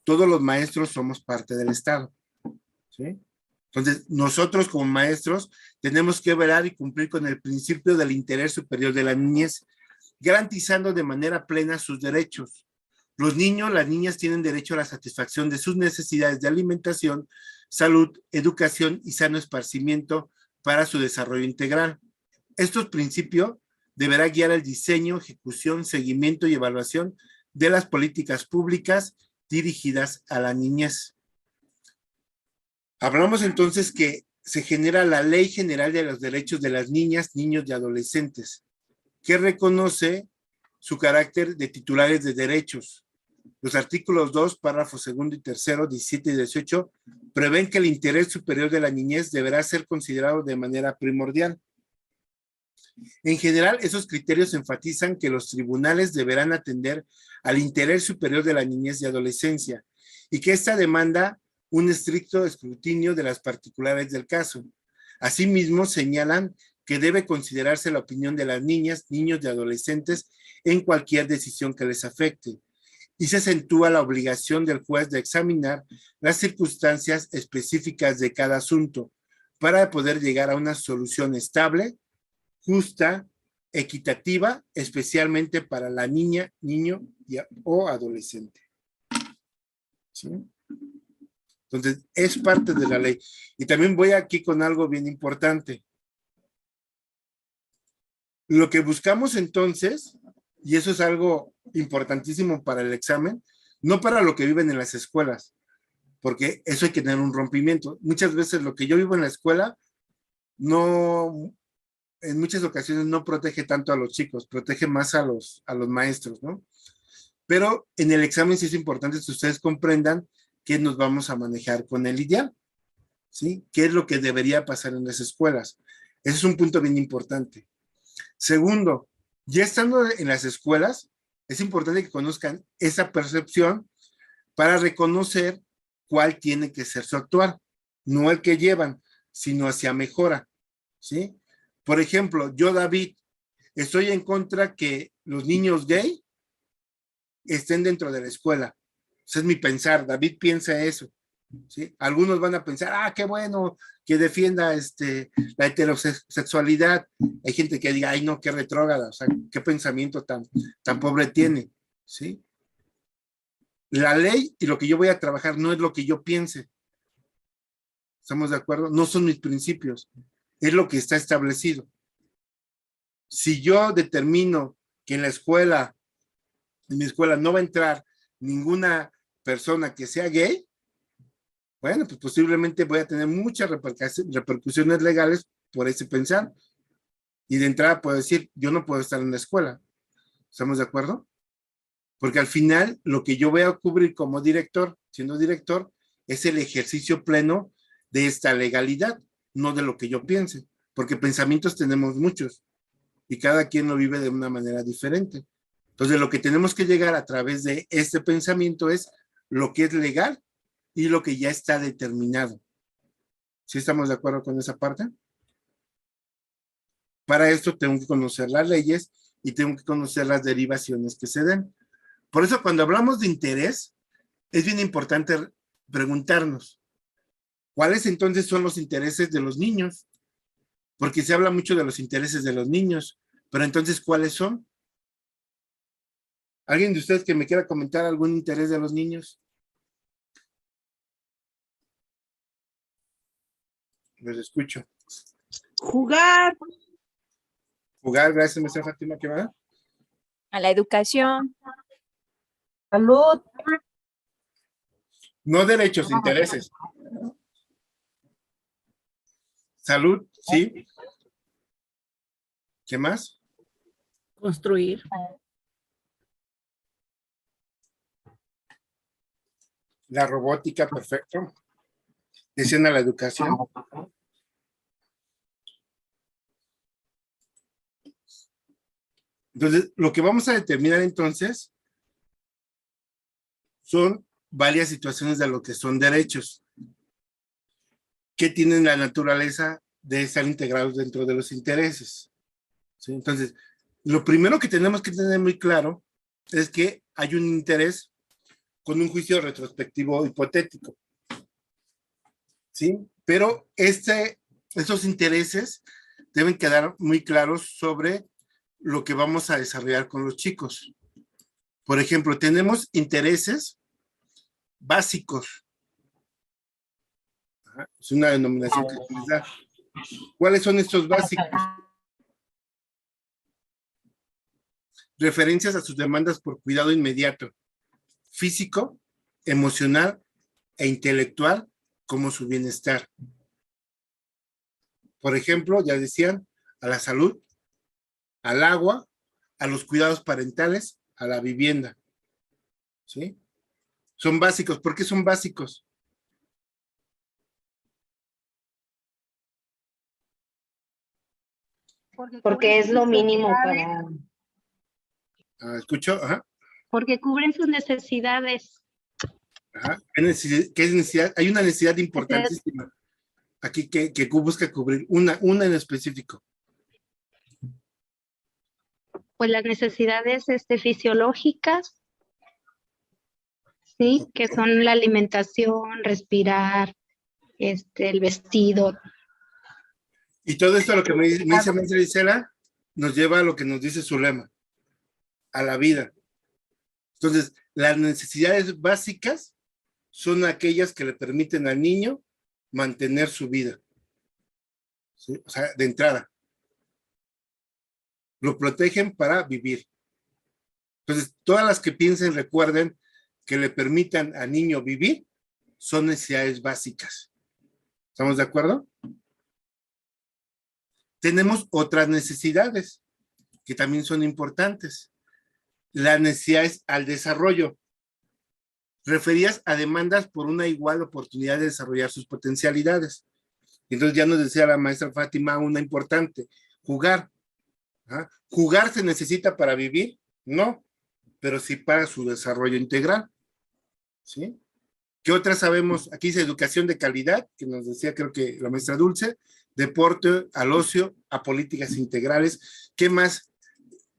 Todos los maestros somos parte del Estado, ¿sí? Entonces, nosotros como maestros tenemos que velar y cumplir con el principio del interés superior de la niñez, garantizando de manera plena sus derechos. Los niños, las niñas tienen derecho a la satisfacción de sus necesidades de alimentación, salud, educación y sano esparcimiento para su desarrollo integral. Estos principios deberán guiar el diseño, ejecución, seguimiento y evaluación de las políticas públicas dirigidas a la niñez. Hablamos entonces que se genera la Ley General de los Derechos de las Niñas, Niños y Adolescentes. que reconoce su carácter de titulares de derechos. Los artículos 2, párrafos segundo y tercero, 17 y 18, prevén que el interés superior de la niñez deberá ser considerado de manera primordial. En general, esos criterios enfatizan que los tribunales deberán atender al interés superior de la niñez y adolescencia y que esta demanda un estricto escrutinio de las particulares del caso. Asimismo, señalan que debe considerarse la opinión de las niñas, niños y adolescentes en cualquier decisión que les afecte. Y se acentúa la obligación del juez de examinar las circunstancias específicas de cada asunto para poder llegar a una solución estable, justa, equitativa, especialmente para la niña, niño o adolescente. ¿Sí? Entonces, es parte de la ley. Y también voy aquí con algo bien importante. Lo que buscamos entonces, y eso es algo importantísimo para el examen, no para lo que viven en las escuelas, porque eso hay que tener un rompimiento. Muchas veces lo que yo vivo en la escuela no, en muchas ocasiones no protege tanto a los chicos, protege más a los maestros, ¿no? Pero en el examen sí es importante que ustedes comprendan que nos vamos a manejar con el ideal, ¿sí? ¿Qué es lo que debería pasar en las escuelas? Ese es un punto bien importante. Segundo, ya estando en las escuelas, es importante que conozcan esa percepción para reconocer cuál tiene que ser su actuar, no el que llevan, sino hacia mejora, ¿sí? Por ejemplo, yo, David, estoy en contra que los niños gay estén dentro de la escuela. Ese es mi pensar, David piensa eso, ¿sí? Algunos van a pensar, qué bueno que defienda la heterosexualidad. Hay gente que diga, ay no, qué retrógrada, o sea, qué pensamiento tan pobre tiene, ¿sí? La ley y lo que yo voy a trabajar no es lo que yo piense. ¿Estamos de acuerdo? No son mis principios, es lo que está establecido. Si yo determino que en mi escuela no va a entrar ninguna persona que sea gay, bueno, pues posiblemente voy a tener muchas repercusiones legales por ese pensar. Y de entrada puedo decir, yo no puedo estar en la escuela. ¿Estamos de acuerdo? Porque al final, lo que yo voy a cubrir como director, siendo director, es el ejercicio pleno de esta legalidad, no de lo que yo piense. Porque pensamientos tenemos muchos y cada quien lo vive de una manera diferente. Entonces, lo que tenemos que llegar a través de este pensamiento es lo que es legal y lo que ya está determinado. ¿Sí estamos de acuerdo con esa parte? Para esto tengo que conocer las leyes y tengo que conocer las derivaciones que se den. Por eso cuando hablamos de interés, es bien importante preguntarnos, ¿cuáles entonces son los intereses de los niños? Porque se habla mucho de los intereses de los niños, pero entonces, ¿cuáles son? ¿Alguien de ustedes que me quiera comentar algún interés de los niños? Los escucho. Jugar. Jugar, gracias, maestra Fátima, ¿qué va? A la educación. Salud. No derechos, intereses. Salud, sí. ¿Qué más? Construir. La robótica, perfecto. Decían a la educación. Entonces, lo que vamos a determinar entonces son varias situaciones de lo que son derechos que tienen la naturaleza de estar integrados dentro de los intereses. ¿Sí? Entonces, lo primero que tenemos que tener muy claro es que hay un interés con un juicio retrospectivo hipotético. ¿Sí? Pero esos intereses deben quedar muy claros sobre lo que vamos a desarrollar con los chicos. Por ejemplo, tenemos intereses básicos. Es una denominación que se les da. ¿Cuáles son estos básicos? Referencias a sus demandas por cuidado inmediato, físico, emocional e intelectual, como su bienestar. Por ejemplo, ya decían, a la salud, al agua, a los cuidados parentales, a la vivienda. ¿Sí? Son básicos. ¿Por qué son básicos? Porque es lo mínimo para... ¿Escucho? Ajá. Porque cubren sus necesidades. Ajá. ¿Qué es necesidad? Hay una necesidad importantísima aquí que busca cubrir, una en específico. Pues las necesidades fisiológicas, sí, que son la alimentación, respirar, el vestido. Y todo esto, lo que me dice maestra Isela, nos lleva a lo que nos dice su lema, a la vida. Entonces, las necesidades básicas son aquellas que le permiten al niño mantener su vida. ¿Sí? O sea, de entrada. Lo protegen para vivir. Entonces, todas las que piensen, recuerden que le permitan al niño vivir, son necesidades básicas. ¿Estamos de acuerdo? Tenemos otras necesidades que también son importantes. Las necesidades al desarrollo, referidas a demandas por una igual oportunidad de desarrollar sus potencialidades. Entonces ya nos decía la maestra Fátima una importante, jugar. ¿Ah? ¿Jugar se necesita para vivir? No, pero sí para su desarrollo integral. ¿Sí? ¿Qué otras sabemos? Aquí dice educación de calidad, que nos decía creo que la maestra Dulce, deporte, al ocio, a políticas integrales. ¿Qué más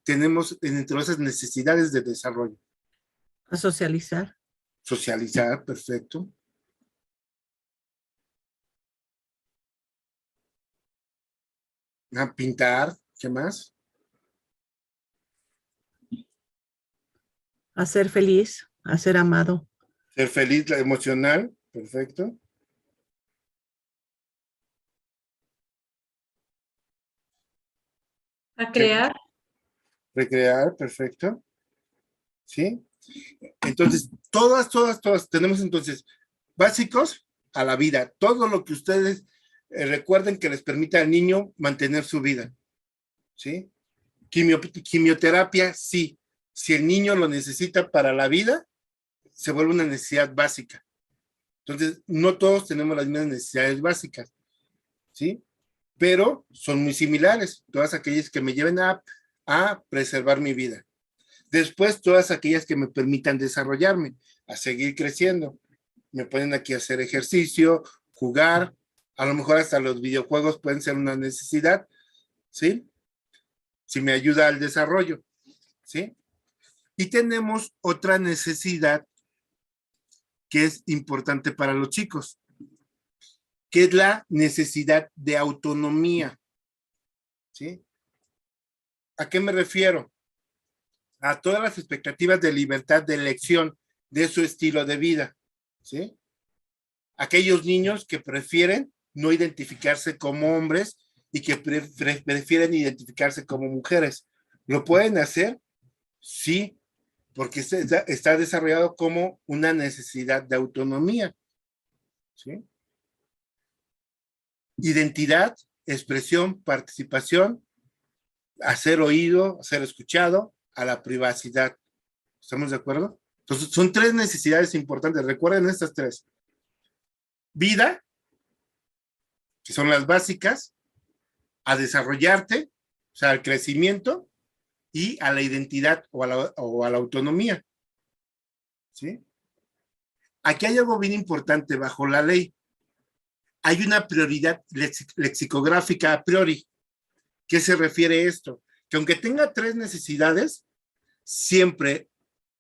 tenemos entre esas necesidades de desarrollo? A socializar. Socializar, perfecto. A pintar, ¿qué más? A ser feliz, a ser amado. Ser feliz, emocional, perfecto. A crear. Recrear, perfecto. ¿Sí? Entonces, todas tenemos entonces básicos a la vida. Todo lo que ustedes recuerden que les permita al niño mantener su vida. ¿Sí? Quimioterapia, sí. Si el niño lo necesita para la vida, se vuelve una necesidad básica. Entonces, no todos tenemos las mismas necesidades básicas. ¿Sí? Pero son muy similares. Todas aquellas que me lleven a preservar mi vida. Después, todas aquellas que me permitan desarrollarme, a seguir creciendo. Me pueden aquí hacer ejercicio, jugar, a lo mejor hasta los videojuegos pueden ser una necesidad, ¿sí? Si me ayuda al desarrollo, ¿sí? Y tenemos otra necesidad que es importante para los chicos, que es la necesidad de autonomía, ¿sí? ¿A qué me refiero? A todas las expectativas de libertad de elección de su estilo de vida, ¿sí? Aquellos niños que prefieren no identificarse como hombres y que prefieren identificarse como mujeres. ¿Lo pueden hacer? Sí, porque está desarrollado como una necesidad de autonomía, ¿sí? Identidad, expresión, participación, hacer oído, ser escuchado, a la privacidad. ¿Estamos de acuerdo? Entonces, son tres necesidades importantes. Recuerden estas tres. Vida, que son las básicas, a desarrollarte, o sea, al crecimiento, y a la identidad o a la autonomía. ¿Sí? Aquí hay algo bien importante bajo la ley. Hay una prioridad lexicográfica a priori. ¿Qué se refiere a esto? Que aunque tenga tres necesidades, siempre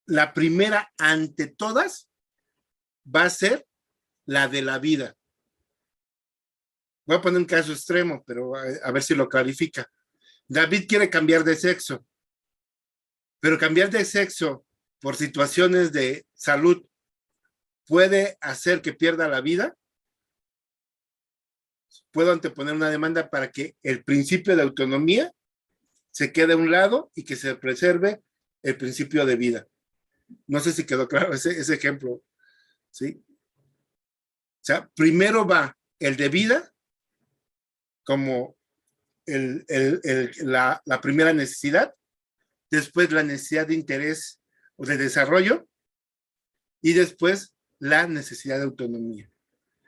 la primera ante todas va a ser la de la vida. Voy a poner un caso extremo, pero a ver si lo clarifica. David quiere cambiar de sexo, pero cambiar de sexo por situaciones de salud puede hacer que pierda la vida. Puedo anteponer una demanda para que el principio de autonomía se quede a un lado y que se preserve el principio de vida. No sé si quedó claro ese ejemplo, ¿sí? O sea, primero va el de vida como la primera necesidad después la necesidad de interés o de desarrollo, y después la necesidad de autonomía.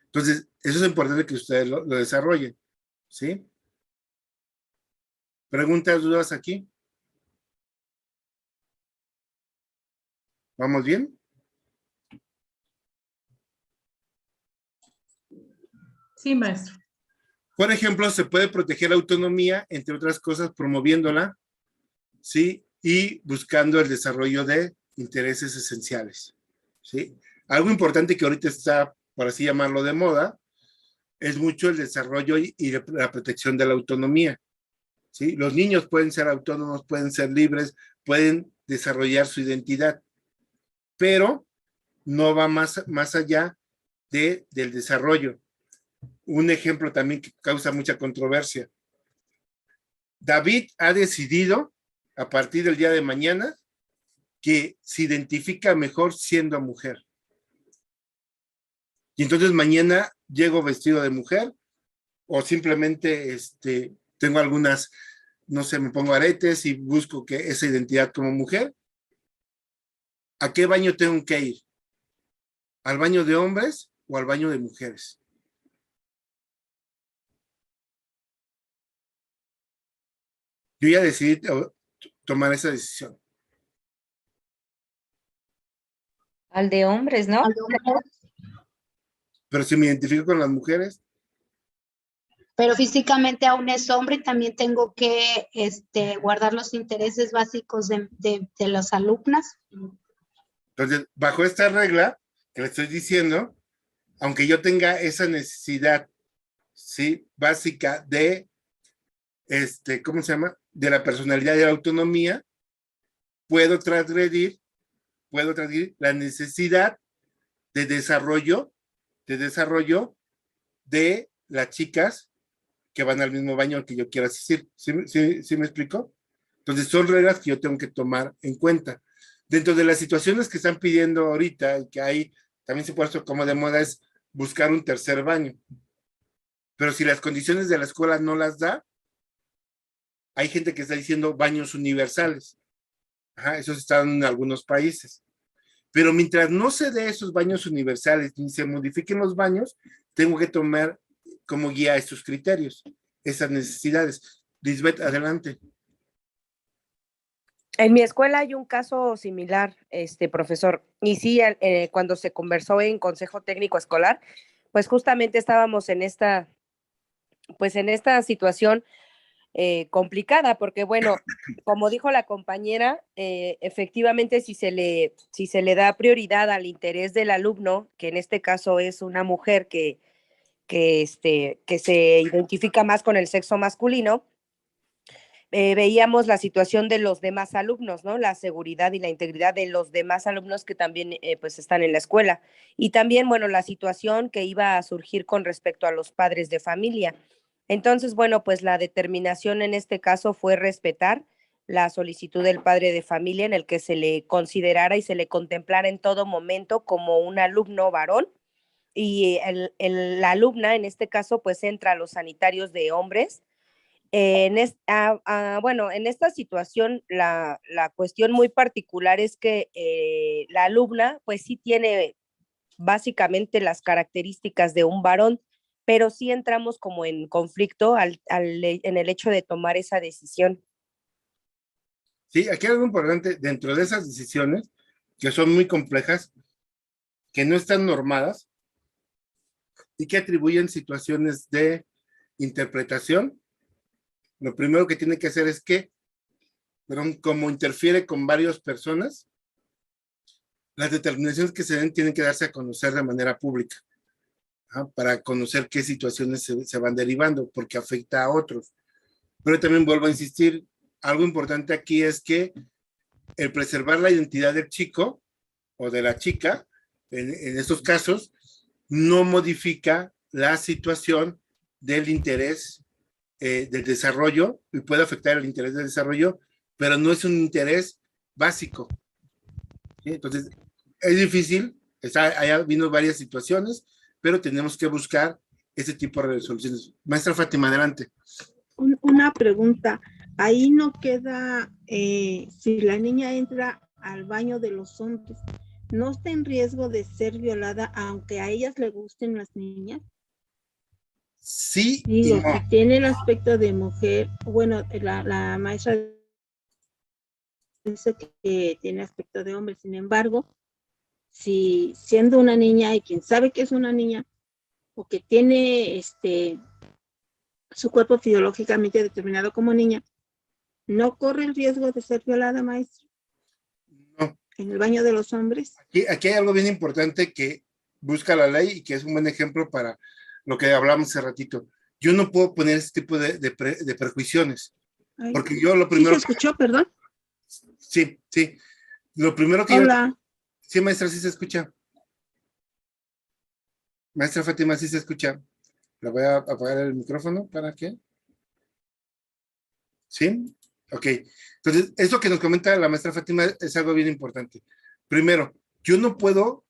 Entonces, eso es importante que ustedes lo desarrollen, ¿sí? ¿Preguntas, dudas aquí? ¿Vamos bien? Sí, maestro. Por ejemplo, se puede proteger la autonomía, entre otras cosas, promoviéndola, ¿sí? Y buscando el desarrollo de intereses esenciales, ¿sí? Algo importante que ahorita está, por así llamarlo, de moda, es mucho el desarrollo y la protección de la autonomía, ¿sí? Los niños pueden ser autónomos, pueden ser libres, pueden desarrollar su identidad, pero no va más allá del desarrollo. Un ejemplo también que causa mucha controversia. David ha decidido, a partir del día de mañana, que se identifica mejor siendo mujer. Y entonces mañana llego vestido de mujer, o simplemente tengo algunas, no sé, me pongo aretes y busco que esa identidad como mujer. ¿A qué baño tengo que ir? ¿Al baño de hombres o al baño de mujeres? Yo ya decidí tomar esa decisión. Al de hombres, ¿no? Pero si me identifico con las mujeres, Pero físicamente aún es hombre y también tengo que guardar los intereses básicos de las alumnas. entonces, bajo esta regla que le estoy diciendo, aunque yo tenga esa necesidad, ¿sí? Básica de, ¿cómo se llama? De la personalidad y la autonomía, puedo transgredir la necesidad de desarrollo de las chicas que van al mismo baño al que yo quiero asistir. ¿Sí me explico? Entonces, son reglas que yo tengo que tomar en cuenta. Dentro de las situaciones que están pidiendo ahorita, y que hay, también se ha puesto como de moda, es buscar un tercer baño. Pero si las condiciones de la escuela no las da, hay gente que está diciendo baños universales. Ajá, esos están en algunos países. Pero mientras no se dé esos baños universales ni se modifiquen los baños, tengo que tomar como guía estos criterios, esas necesidades. Lisbeth, adelante. En mi escuela hay un caso similar, profesor, y sí, cuando se conversó en Consejo Técnico Escolar, pues justamente estábamos en esta situación complicada, porque bueno, como dijo la compañera, efectivamente si se le da prioridad al interés del alumno, que en este caso es una mujer que se identifica más con el sexo masculino, veíamos la situación de los demás alumnos, ¿no? La seguridad y la integridad de los demás alumnos que también pues están en la escuela. Y también, bueno, la situación que iba a surgir con respecto a los padres de familia. Entonces, bueno, pues la determinación en este caso fue respetar la solicitud del padre de familia en el que se le considerara y se le contemplara en todo momento como un alumno varón, y la alumna en este caso pues entra a los sanitarios de hombres. Bueno, en esta situación la cuestión muy particular es que la alumna pues sí tiene básicamente las características de un varón, pero sí entramos como en conflicto en el hecho de tomar esa decisión. Sí, aquí hay algo importante dentro de esas decisiones, que son muy complejas, que no están normadas y que atribuyen situaciones de interpretación. Lo primero que tiene que hacer es que, como interfiere con varias personas, las determinaciones que se den tienen que darse a conocer de manera pública, para conocer qué situaciones se van derivando, porque afecta a otros. Pero también vuelvo a insistir, algo importante aquí es que el preservar la identidad del chico o de la chica, en estos casos, no modifica la situación del interés del desarrollo, y puede afectar el interés del desarrollo, pero no es un interés básico. ¿Sí? Entonces, es difícil, hay habido varias situaciones, pero tenemos que buscar ese tipo de resoluciones. Maestra Fátima, adelante. Una pregunta. ahí no queda, si la niña entra al baño de los hombres, ¿no está en riesgo de ser violada aunque a ellas le gusten las niñas? Sí y Digo, no. si tiene el aspecto de mujer, bueno, la maestra dice que tiene aspecto de hombre, sin embargo, si siendo una niña y quien sabe que es una niña o que tiene su cuerpo fisiológicamente determinado como niña, ¿no corre el riesgo de ser violada, maestro? No. ¿En el baño de los hombres? Aquí hay algo bien importante que busca la ley y que es un buen ejemplo para lo que hablamos hace ratito. Yo no puedo poner este tipo de prejuicios, porque yo lo primero... ¿Sí se escuchó, perdón? Sí, sí. Lo primero que Hola. Sí, maestra, sí se escucha. Maestra Fátima, sí se escucha. Le voy a apagar el micrófono, ¿para qué? ¿Sí? Ok. Entonces, eso que nos comenta la maestra Fátima es algo bien importante. Primero, yo no puedo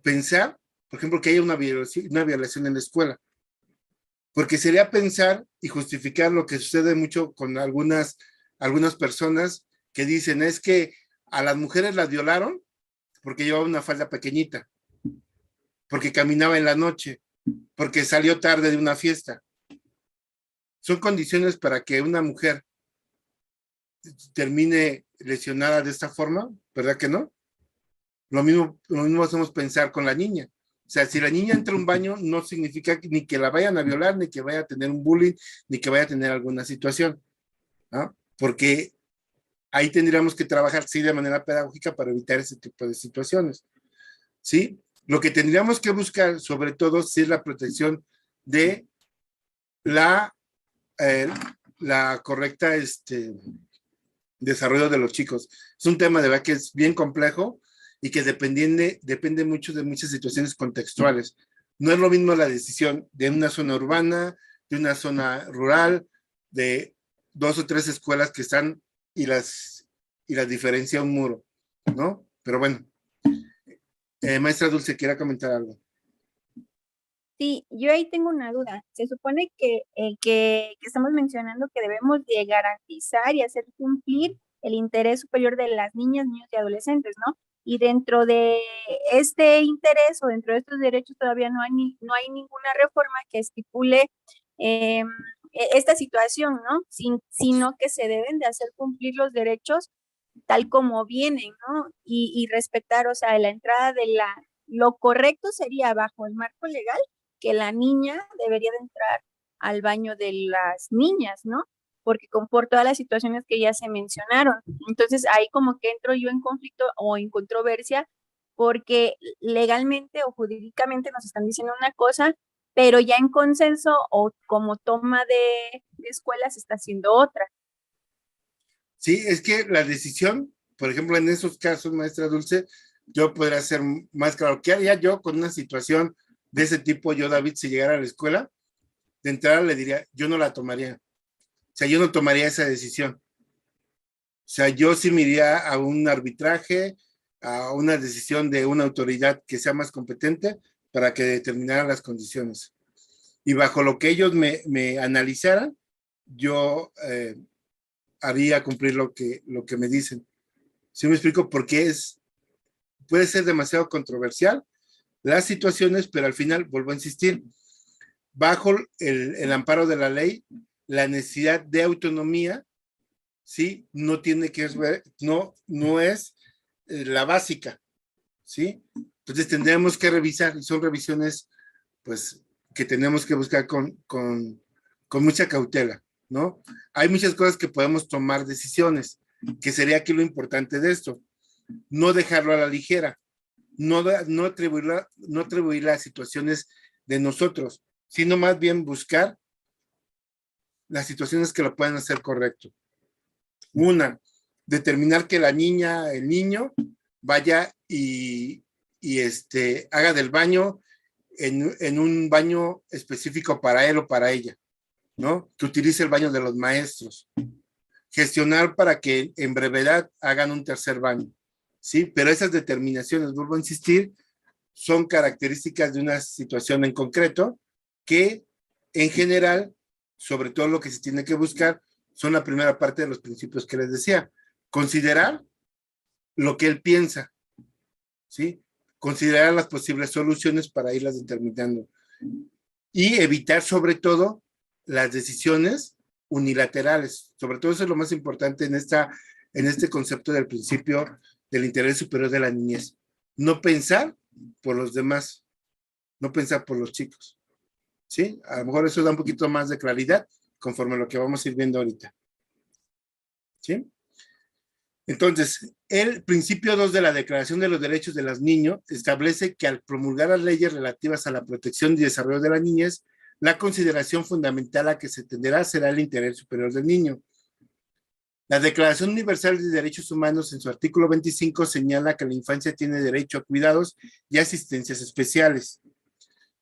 pensar, por ejemplo, que haya una violación en la escuela, porque sería pensar y justificar lo que sucede mucho con algunas personas que dicen, es que a las mujeres las violaron porque llevaba una falda pequeñita, porque caminaba en la noche, porque salió tarde de una fiesta. Son condiciones para que una mujer termine lesionada de esta forma, ¿verdad que no? Lo mismo hacemos pensar con la niña. O sea, si la niña entra a un baño, no significa ni que la vayan a violar, ni que vaya a tener un bullying, ni que vaya a tener alguna situación, ¿no? Porque ahí tendríamos que trabajar, sí, de manera pedagógica para evitar ese tipo de situaciones, ¿sí? Lo que tendríamos que buscar, sobre todo, sí es la protección de la correcta desarrollo de los chicos. Es un tema de verdad que es bien complejo y que depende mucho de muchas situaciones contextuales. No es lo mismo la decisión de una zona urbana, de una zona rural, de 2 o 3 escuelas que están y las diferencia un muro, ¿no? Pero bueno, maestra Dulce, ¿quiere comentar algo? Sí, yo ahí tengo una duda. Se supone que estamos mencionando que debemos de garantizar y hacer cumplir el interés superior de las niñas, niños y adolescentes, ¿no? Y dentro de este interés o dentro de estos derechos todavía no hay ninguna reforma que estipule esta situación, ¿no? Sino que se deben de hacer cumplir los derechos tal como vienen, ¿no? Y respetar, o sea, la entrada lo correcto sería bajo el marco legal que la niña debería de entrar al baño de las niñas, ¿no? Porque por todas las situaciones que ya se mencionaron. Entonces ahí como que entro yo en conflicto o en controversia porque legalmente o jurídicamente nos están diciendo una cosa, pero ya en consenso o como toma de escuela se está haciendo otra. Sí, es que la decisión, por ejemplo, en esos casos, maestra Dulce, yo podría ser más claro. ¿Qué haría yo con una situación de ese tipo? Yo, David, si llegara a la escuela, de entrada le diría, yo no la tomaría. O sea, yo no tomaría esa decisión. O sea, yo sí me iría a un arbitraje, a una decisión de una autoridad que sea más competente para que determinara las condiciones. Y bajo lo que ellos me analizaran, yo haría cumplir lo que me dicen. ¿Sí me explico? Porque puede ser demasiado controversial las situaciones, pero al final, vuelvo a insistir, bajo el amparo de la ley, la necesidad de autonomía, ¿sí? No tiene que ver, no es la básica, ¿sí? Entonces tendríamos que revisar, y son revisiones, pues, que tenemos que buscar con mucha cautela, ¿no? Hay muchas cosas que podemos tomar decisiones, que sería aquí lo importante de esto, no dejarlo a la ligera, no atribuir las situaciones de nosotros, sino más bien buscar las situaciones que lo puedan hacer correcto. Una, determinar que la niña, el niño, vaya y haga del baño en un baño específico para él o para ella, ¿no? Que utilice el baño de los maestros. Gestionar para que en brevedad hagan un tercer baño, ¿sí? Pero esas determinaciones, vuelvo a insistir, son características de una situación en concreto que, en general, sobre todo lo que se tiene que buscar son la primera parte de los principios que les decía. Considerar lo que él piensa, ¿sí? Considerar las posibles soluciones para irlas determinando. Y evitar, sobre todo, las decisiones unilaterales. Sobre todo eso es lo más importante en este concepto del principio del interés superior de la niñez. No pensar por los demás, no pensar por los chicos. ¿Sí? A lo mejor eso da un poquito más de claridad conforme a lo que vamos a ir viendo ahorita. ¿Sí? Entonces, el principio 2 de la Declaración de los Derechos de los Niños establece que al promulgar las leyes relativas a la protección y desarrollo de la niñez, la consideración fundamental a que se tenderá será el interés superior del niño. La Declaración Universal de Derechos Humanos en su artículo 25 señala que la infancia tiene derecho a cuidados y asistencias especiales.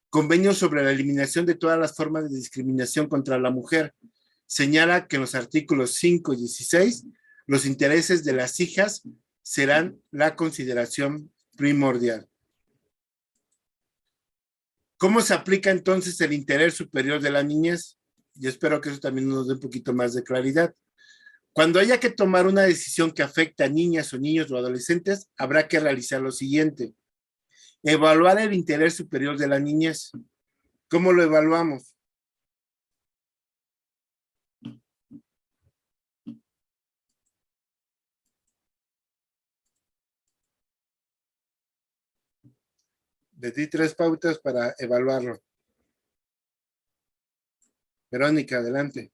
Convenio sobre la eliminación de todas las formas de discriminación contra la mujer señala que en los artículos 5 y 16 los intereses de las hijas serán la consideración primordial. ¿Cómo se aplica entonces el interés superior de la niñez? Yo espero que eso también nos dé un poquito más de claridad. Cuando haya que tomar una decisión que afecte a niñas o niños o adolescentes, habrá que realizar lo siguiente. Evaluar el interés superior de la niñez. ¿Cómo lo evaluamos? Les di 3 pautas para evaluarlo. Verónica, adelante.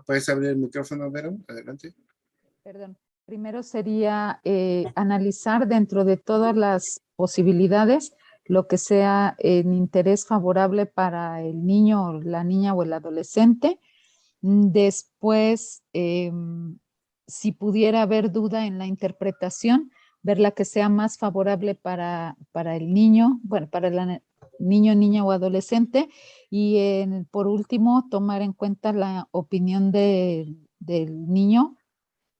¿Puedes abrir el micrófono, Vero? Adelante. Perdón. Primero sería analizar dentro de todas las posibilidades lo que sea en interés favorable para el niño, la niña o el adolescente. Después, si pudiera haber duda en la interpretación, ver la que sea más favorable para el niño, bueno, para el niño, niña o adolescente. Y por último, tomar en cuenta la opinión del niño,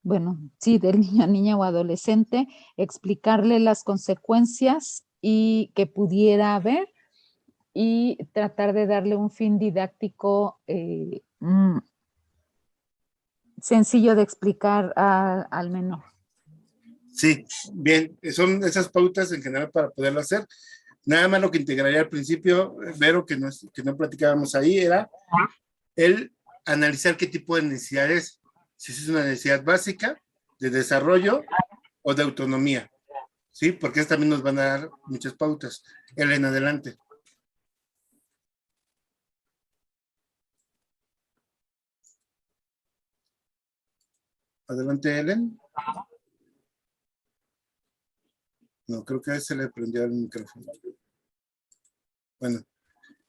bueno, sí, del niño, niña o adolescente, explicarle las consecuencias y que pudiera haber y tratar de darle un fin didáctico sencillo de explicar al menor. Sí, bien, son esas pautas en general para poderlo hacer. Nada más lo que integraría al principio, Vero, que no platicábamos ahí, era el analizar qué tipo de necesidad es. Si es una necesidad básica, de desarrollo o de autonomía. ¿Sí? Porque eso también nos van a dar muchas pautas. Elena, adelante. Adelante, Ellen. No, creo que se le prendió el micrófono. Bueno,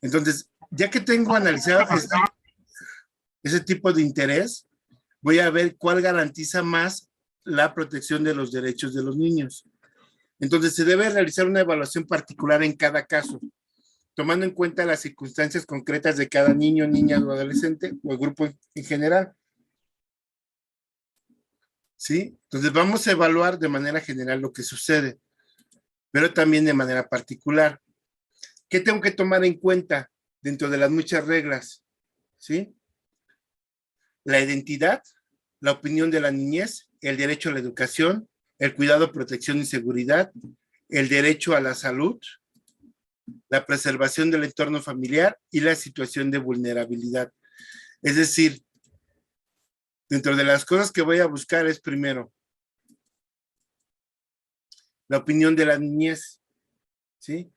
entonces, ya que tengo analizado ese tipo de interés, voy a ver cuál garantiza más la protección de los derechos de los niños. Entonces, se debe realizar una evaluación particular en cada caso, tomando en cuenta las circunstancias concretas de cada niño, niña o adolescente, o el grupo en general. ¿Sí? Entonces, vamos a evaluar de manera general lo que sucede, pero también de manera particular. ¿Qué tengo que tomar en cuenta dentro de las muchas reglas? ¿Sí? La identidad, la opinión de la niñez, el derecho a la educación, el cuidado, protección y seguridad, el derecho a la salud, la preservación del entorno familiar y la situación de vulnerabilidad. Es decir, dentro de las cosas que voy a buscar es primero la opinión de la niñez, ¿sí?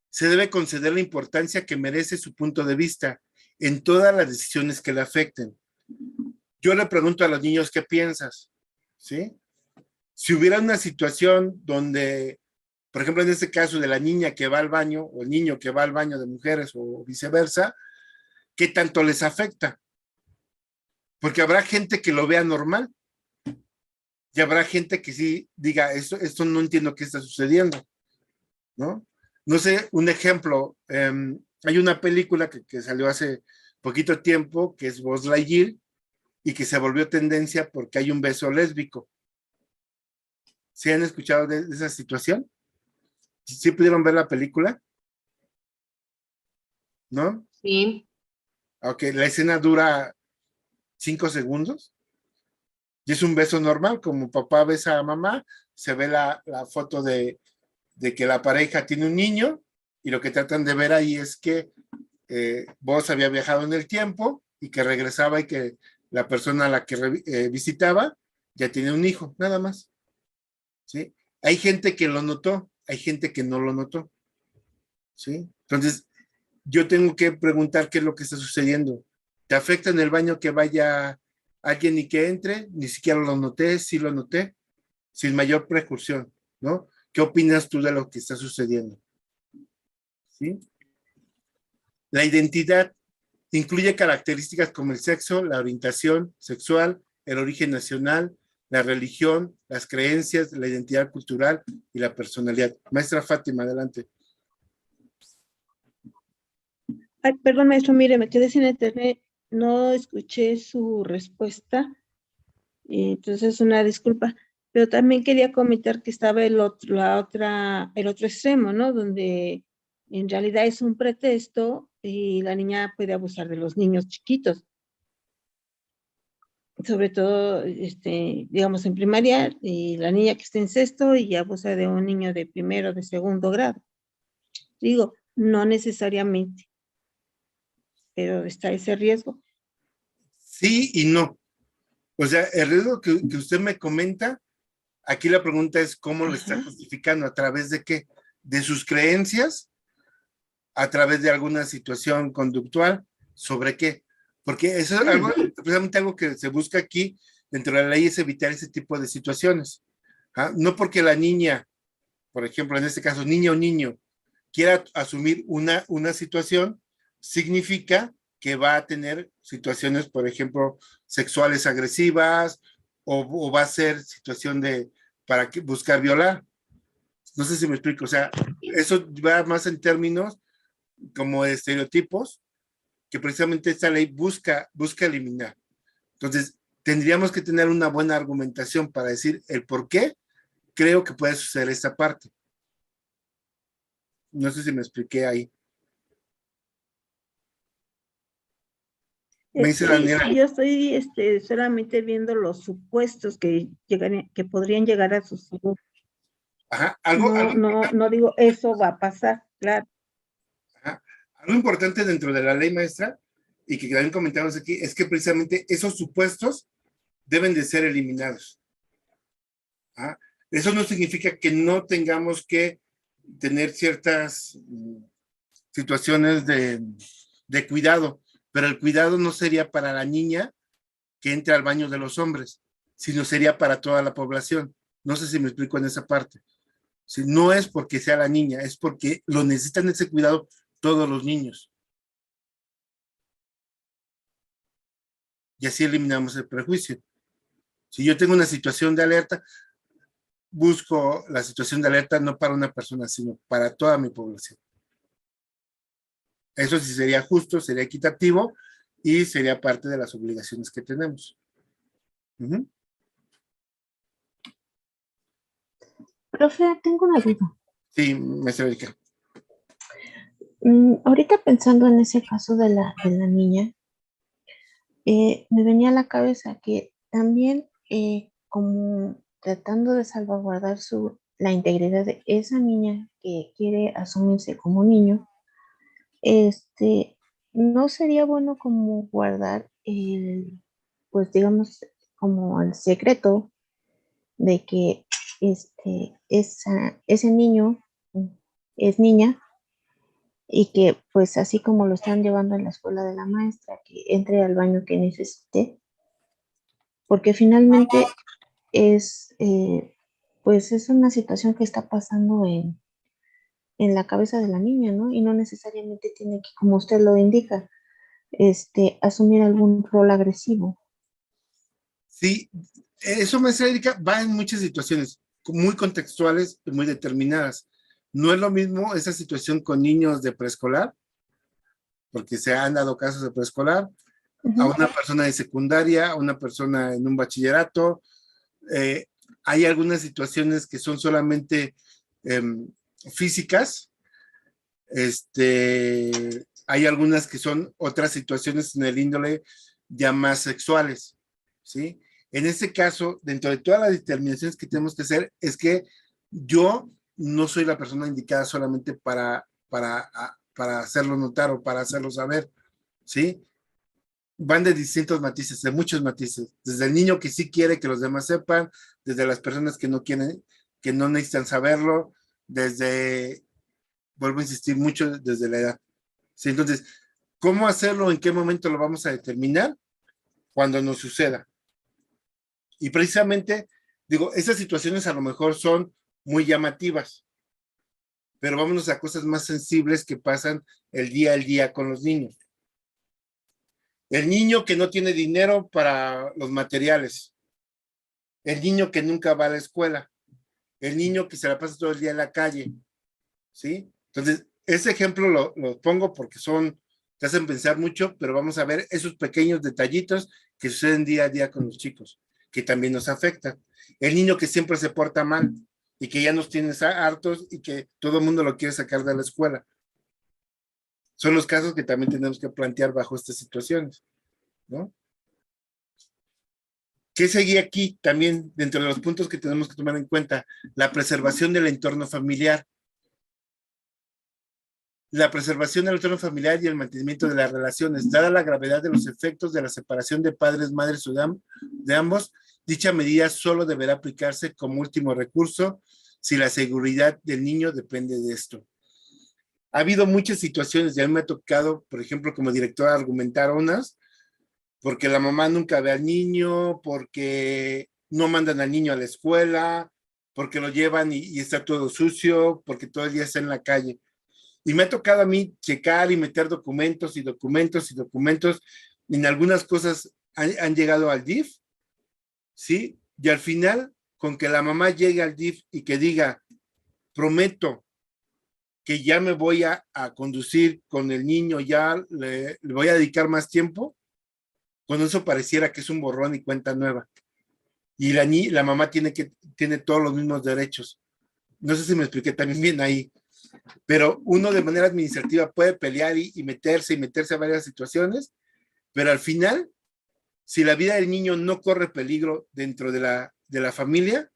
Se debe conceder la importancia que merece su punto de vista en todas las decisiones que le afecten. Yo le pregunto a los niños, ¿qué piensas? ¿Sí? Si hubiera una situación donde, por ejemplo, en este caso de la niña que va al baño, o el niño que va al baño de mujeres, o viceversa, ¿qué tanto les afecta? Porque habrá gente que lo vea normal, y habrá gente que sí diga, esto no entiendo qué está sucediendo, ¿no? No sé, un ejemplo, hay una película que salió hace poquito tiempo, que es Buzz Lightyear, y que se volvió tendencia porque hay un beso lésbico. ¿Sí han escuchado de esa situación? ¿Sí pudieron ver la película? ¿no? Sí. Ok, la escena dura 5 segundos y es un beso normal, como papá besa a mamá, se ve la foto de que la pareja tiene un niño y lo que tratan de ver ahí es que vos había viajado en el tiempo y que regresaba y que la persona a la que visitaba ya tiene un hijo, nada más. ¿Sí? Hay gente que lo notó, hay gente que no lo notó. ¿Sí? Entonces, yo tengo que preguntar qué es lo que está sucediendo. ¿Te afecta en el baño que vaya alguien y que entre? Ni siquiera lo noté, sí lo noté, sin mayor precursión, ¿no? ¿Qué opinas tú de lo que está sucediendo? ¿Sí? La identidad incluye características como el sexo, la orientación sexual, el origen nacional, la religión, las creencias, la identidad cultural y la personalidad. Maestra Fátima, adelante. Ay, perdón, maestro, mire, me quedé sin internet, no escuché su respuesta, entonces una disculpa, pero también quería comentar que estaba el otro extremo, ¿no? Donde en realidad es un pretexto y la niña puede abusar de los niños chiquitos. Sobre todo, digamos, en primaria, y la niña que está en sexto y abusa de un niño de primero, de segundo grado. Digo, no necesariamente, pero está ese riesgo. Sí y no. O sea, el riesgo que usted me comenta, aquí la pregunta es cómo lo está justificando, a través de qué, de sus creencias, a través de alguna situación conductual, sobre qué, porque eso es algo, precisamente algo que se busca aquí dentro de la ley, es evitar ese tipo de situaciones. ¿Ah? No porque la niña, por ejemplo, en este caso, niña o niño, quiera asumir una situación, significa que va a tener situaciones, por ejemplo, sexuales agresivas, o va a ser situación para buscar violar. No sé si me explico, o sea, eso va más en términos como de estereotipos que precisamente esta ley busca eliminar. Entonces, tendríamos que tener una buena argumentación para decir el por qué creo que puede suceder esta parte. No sé si me expliqué ahí. Me dice Daniela. Yo estoy solamente viendo los supuestos que podrían llegar a suceder. Ajá, no digo eso va a pasar, claro. Ajá. Algo importante dentro de la ley maestra, y que también comentamos aquí, es que precisamente esos supuestos deben de ser eliminados. ¿Ah? Eso no significa que no tengamos que tener ciertas situaciones de cuidado, pero el cuidado no sería para la niña que entre al baño de los hombres, sino sería para toda la población. No sé si me explico en esa parte. Si no es porque sea la niña, es porque lo necesitan ese cuidado todos los niños. Y así eliminamos el prejuicio. Si yo tengo una situación de alerta, busco la situación de alerta no para una persona, sino para toda mi población. Eso sí sería justo, sería equitativo y sería parte de las obligaciones que tenemos. Profe, tengo una duda. Sí, maestra Erika. Ahorita pensando en ese caso de la niña, me venía a la cabeza que también como tratando de salvaguardar la integridad de esa niña que quiere asumirse como niño, no sería bueno como guardar pues digamos, como el secreto de que ese niño es niña y que pues así como lo están llevando en la escuela de la maestra, que entre al baño que necesite, porque finalmente pues es una situación que está pasando en la cabeza de la niña, ¿no? Y no necesariamente tiene que, como usted lo indica, asumir algún rol agresivo. Sí, eso, maestra Erika, va en muchas situaciones, muy contextuales y muy determinadas. No es lo mismo esa situación con niños de preescolar, porque se han dado casos de preescolar, a una persona de secundaria, a una persona en un bachillerato. Hay algunas situaciones que son solamente físicas, Hay algunas que son otras situaciones en el índole ya más sexuales, ¿sí? En este caso, dentro de todas las determinaciones que tenemos que hacer, es que yo no soy la persona indicada solamente para hacerlo notar o para hacerlo saber, ¿sí? Van de distintos matices, de muchos matices, desde el niño que sí quiere que los demás sepan, desde las personas que no quieren, que no necesitan saberlo, desde, vuelvo a insistir mucho, desde la edad. ¿Sí? Entonces, ¿cómo hacerlo? ¿En qué momento lo vamos a determinar? Cuando nos suceda. Y precisamente, digo, esas situaciones a lo mejor son muy llamativas, pero vámonos a cosas más sensibles que pasan el día con los niños. El niño que no tiene dinero para los materiales, el niño que nunca va a la escuela, el niño que se la pasa todo el día en la calle, ¿sí? Entonces, ese ejemplo lo pongo porque te hacen pensar mucho, pero vamos a ver esos pequeños detallitos que suceden día a día con los chicos, que también nos afectan. El niño que siempre se porta mal y que ya nos tiene hartos y que todo el mundo lo quiere sacar de la escuela. Son los casos que también tenemos que plantear bajo estas situaciones, ¿no? ¿Qué seguía aquí también dentro de los puntos que tenemos que tomar en cuenta? La preservación del entorno familiar. La preservación del entorno familiar y el mantenimiento de las relaciones. Dada la gravedad de los efectos de la separación de padres, madres o de ambos, dicha medida solo deberá aplicarse como último recurso si la seguridad del niño depende de esto. Ha habido muchas situaciones, ya me ha tocado, por ejemplo, como directora, argumentar unas, porque la mamá nunca ve al niño, porque no mandan al niño a la escuela, porque lo llevan y está todo sucio, porque todo el día está en la calle. Y me ha tocado a mí checar y meter documentos y documentos y documentos. En algunas cosas han llegado al DIF, ¿sí? Y al final, con que la mamá llegue al DIF y que diga, prometo que ya me voy a conducir con el niño, ya le voy a dedicar más tiempo, con eso pareciera que es un borrón y cuenta nueva. Y la mamá tiene todos los mismos derechos. No sé si me expliqué también bien ahí, pero uno de manera administrativa puede pelear y meterse a varias situaciones, pero al final, si la vida del niño no corre peligro dentro de la familia,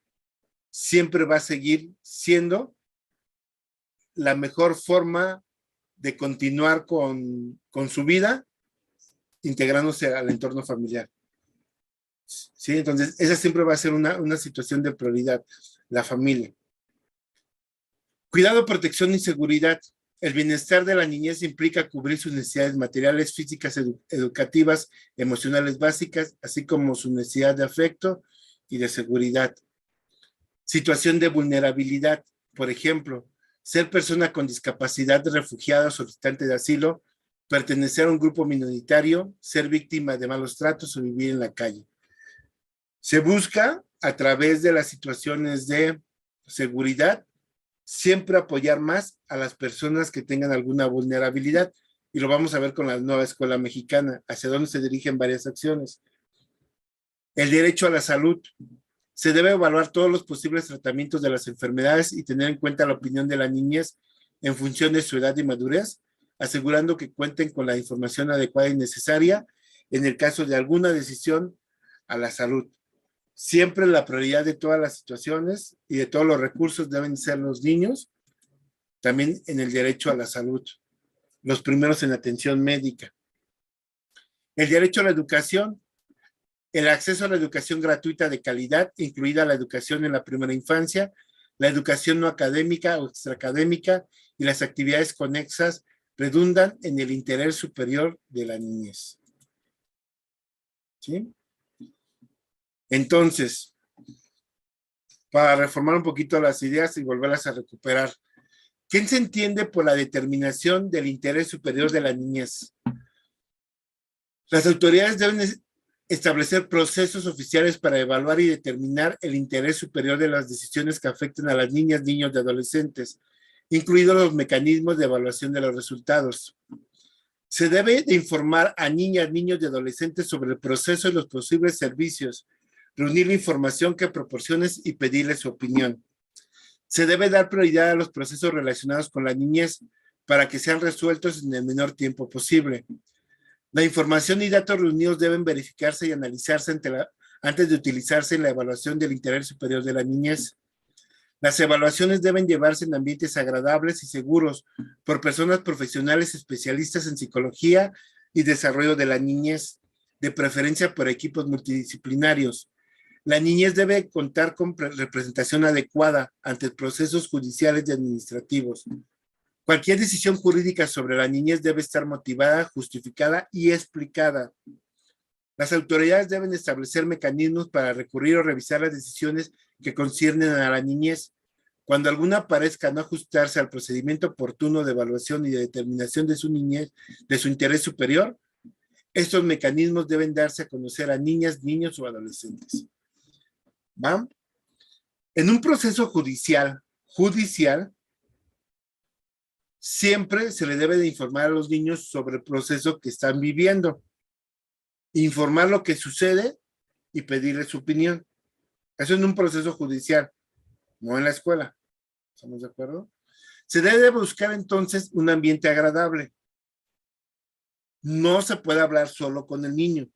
siempre va a seguir siendo la mejor forma de continuar con su vida, integrándose al entorno familiar. ¿Sí? Entonces, esa siempre va a ser una situación de prioridad, la familia. Cuidado, protección y seguridad. El bienestar de la niñez implica cubrir sus necesidades materiales, físicas, educativas, emocionales básicas, así como su necesidad de afecto y de seguridad. Situación de vulnerabilidad, por ejemplo, ser persona con discapacidad, refugiada, solicitante de asilo, pertenecer a un grupo minoritario, ser víctima de malos tratos o vivir en la calle. Se busca, a través de las situaciones de seguridad, siempre apoyar más a las personas que tengan alguna vulnerabilidad, y lo vamos a ver con la nueva escuela mexicana, hacia donde se dirigen varias acciones. El derecho a la salud. Se debe evaluar todos los posibles tratamientos de las enfermedades y tener en cuenta la opinión de la niñez en función de su edad y madurez, asegurando que cuenten con la información adecuada y necesaria en el caso de alguna decisión a la salud. Siempre la prioridad de todas las situaciones y de todos los recursos deben ser los niños, también en el derecho a la salud, los primeros en atención médica. El derecho a la educación. El acceso a la educación gratuita de calidad, incluida la educación en la primera infancia, la educación no académica o extraacadémica y las actividades conexas redundan en el interés superior de la niñez. ¿Sí? Entonces, para reformar un poquito las ideas y volverlas a recuperar, ¿qué se entiende por la determinación del interés superior de la niñez? Las autoridades deben establecer procesos oficiales para evaluar y determinar el interés superior de las decisiones que afecten a las niñas, niños y adolescentes, incluidos los mecanismos de evaluación de los resultados. Se debe de informar a niñas, niños y adolescentes sobre el proceso y los posibles servicios, reunir la información que proporciones y pedirles su opinión. Se debe dar prioridad a los procesos relacionados con la niñez, para que sean resueltos en el menor tiempo posible. La información y datos reunidos deben verificarse y analizarse antes de utilizarse en la evaluación del interés superior de la niñez. Las evaluaciones deben llevarse en ambientes agradables y seguros por personas profesionales especialistas en psicología y desarrollo de la niñez, de preferencia por equipos multidisciplinarios. La niñez debe contar con representación adecuada ante procesos judiciales y administrativos. Cualquier decisión jurídica sobre la niñez debe estar motivada, justificada y explicada. Las autoridades deben establecer mecanismos para recurrir o revisar las decisiones que conciernen a la niñez. Cuando alguna parezca no ajustarse al procedimiento oportuno de evaluación y de determinación de su niñez, de su interés superior, estos mecanismos deben darse a conocer a niñas, niños o adolescentes. ¿Va? En un proceso judicial, siempre se le debe de informar a los niños sobre el proceso que están viviendo, informar lo que sucede y pedirle su opinión. Eso en un proceso judicial, no en la escuela. ¿Estamos de acuerdo? Se debe buscar entonces un ambiente agradable. No se puede hablar solo con el niño.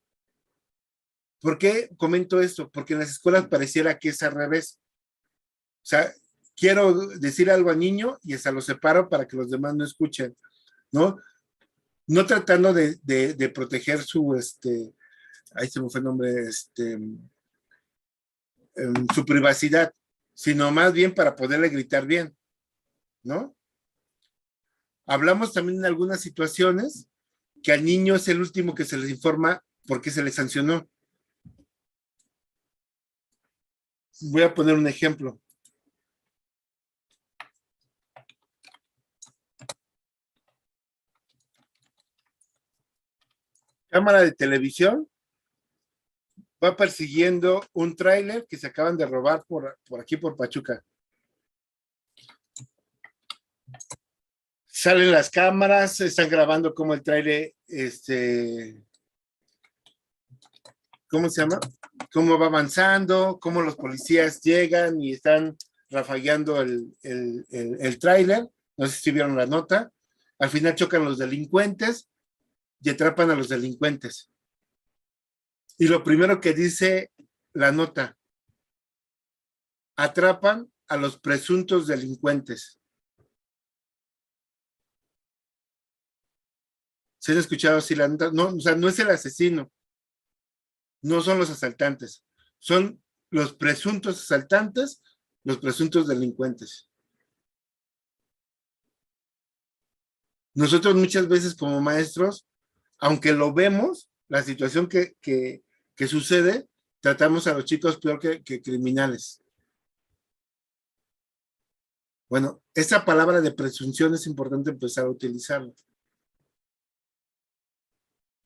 ¿Por qué comento esto? Porque en las escuelas pareciera que es al revés. O sea, quiero decir algo al niño y hasta lo separo para que los demás no escuchen, ¿no? No tratando de proteger su, ahí se me fue el nombre, su privacidad, sino más bien para poderle gritar bien, ¿no? Hablamos también en algunas situaciones que al niño es el último que se les informa porque se le sancionó. Voy a poner un ejemplo. Cámara de televisión va persiguiendo un tráiler que se acaban de robar por aquí, por Pachuca. Salen las cámaras, están grabando cómo el tráiler, ¿cómo se llama? Cómo va avanzando, cómo los policías llegan y están rafagueando el tráiler. No sé si vieron la nota. Al final chocan los delincuentes y atrapan a los delincuentes. Y lo primero que dice la nota, atrapan a los presuntos delincuentes. ¿Se han escuchado así la nota? No, o sea, no es el asesino, no son los asaltantes, son los presuntos asaltantes, los presuntos delincuentes. Nosotros muchas veces como maestros, aunque lo vemos, la situación que sucede, tratamos a los chicos peor que criminales. Bueno, esa palabra de presunción es importante empezar a utilizarla.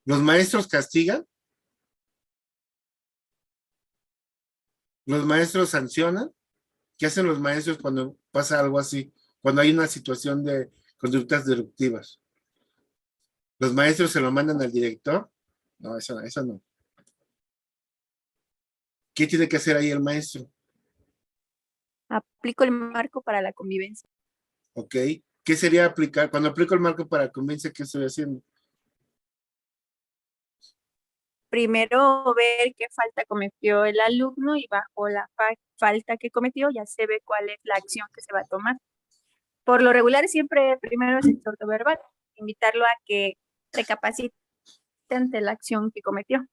¿Los maestros castigan? ¿Los maestros sancionan? ¿Qué hacen los maestros cuando pasa algo así? Cuando hay una situación de conductas disruptivas. ¿Los maestros se lo mandan al director? No, eso no. ¿Qué tiene que hacer ahí el maestro? Aplico el marco para la convivencia. Ok. ¿Qué sería aplicar? Cuando aplico el marco para la convivencia, ¿qué estoy haciendo? Primero ver qué falta cometió el alumno y bajo la falta que cometió ya se ve cuál es la acción que se va a tomar. Por lo regular siempre primero es el exhorto verbal, invitarlo a que recapacite ante la acción que cometió.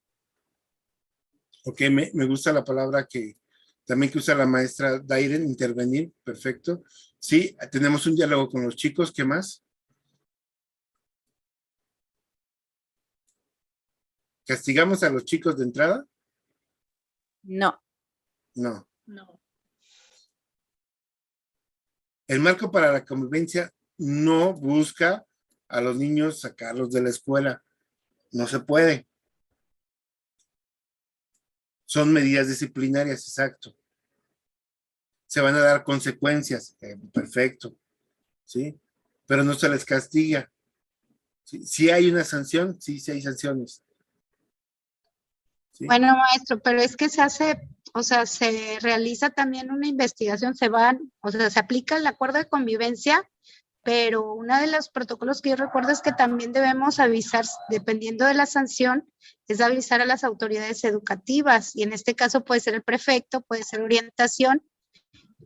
Ok, me gusta la palabra que también que usa la maestra Dairen, intervenir, perfecto. Sí, tenemos un diálogo con los chicos, ¿qué más? ¿Castigamos a los chicos de entrada? No. No. No. El marco para la convivencia no busca a los niños sacarlos de la escuela. No se puede. Son medidas disciplinarias, exacto. Se van a dar consecuencias, perfecto, ¿sí? Pero no se les castiga. ¿Sí hay una sanción? Sí hay sanciones. ¿Sí? Bueno, maestro, pero es que se hace, o sea, se realiza también una investigación, se aplica el acuerdo de convivencia, pero uno de los protocolos que yo recuerdo es que también debemos avisar, dependiendo de la sanción, es avisar a las autoridades educativas, y en este caso puede ser el prefecto, puede ser orientación,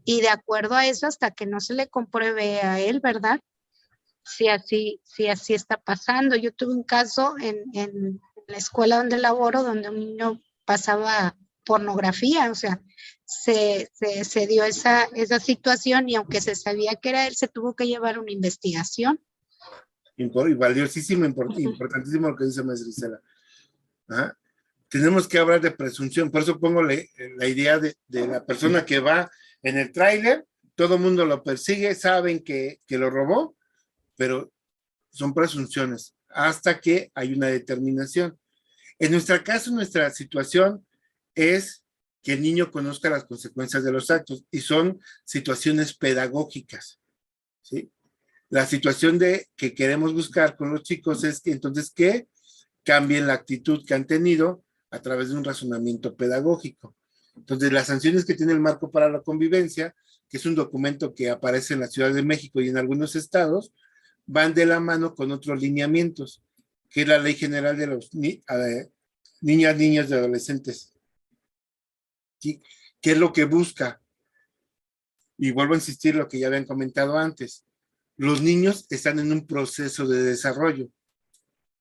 y de acuerdo a eso, hasta que no se le compruebe a él, ¿verdad? Si así está pasando. Yo tuve un caso en la escuela donde laboro, donde un niño pasaba pornografía, o sea, se dio esa situación, y aunque se sabía que era él, se tuvo que llevar una investigación. Y valiosísimo, importantísimo lo que dice maestra Isela. Ajá. Tenemos que hablar de presunción, por eso pongo la idea de la persona que va en el tráiler, todo el mundo lo persigue, saben que lo robó, pero son presunciones, hasta que hay una determinación. En nuestro caso, nuestra situación es que el niño conozca las consecuencias de los actos, y son situaciones pedagógicas, ¿sí? La situación que queremos buscar con los chicos es que entonces que cambien la actitud que han tenido a través de un razonamiento pedagógico. Entonces, las sanciones que tiene el Marco para la Convivencia, que es un documento que aparece en la Ciudad de México y en algunos estados, van de la mano con otros lineamientos, que es la Ley General de los niñas, niños y adolescentes. ¿Sí? ¿Qué es lo que busca? Y vuelvo a insistir lo que ya habían comentado antes. Los niños están en un proceso de desarrollo.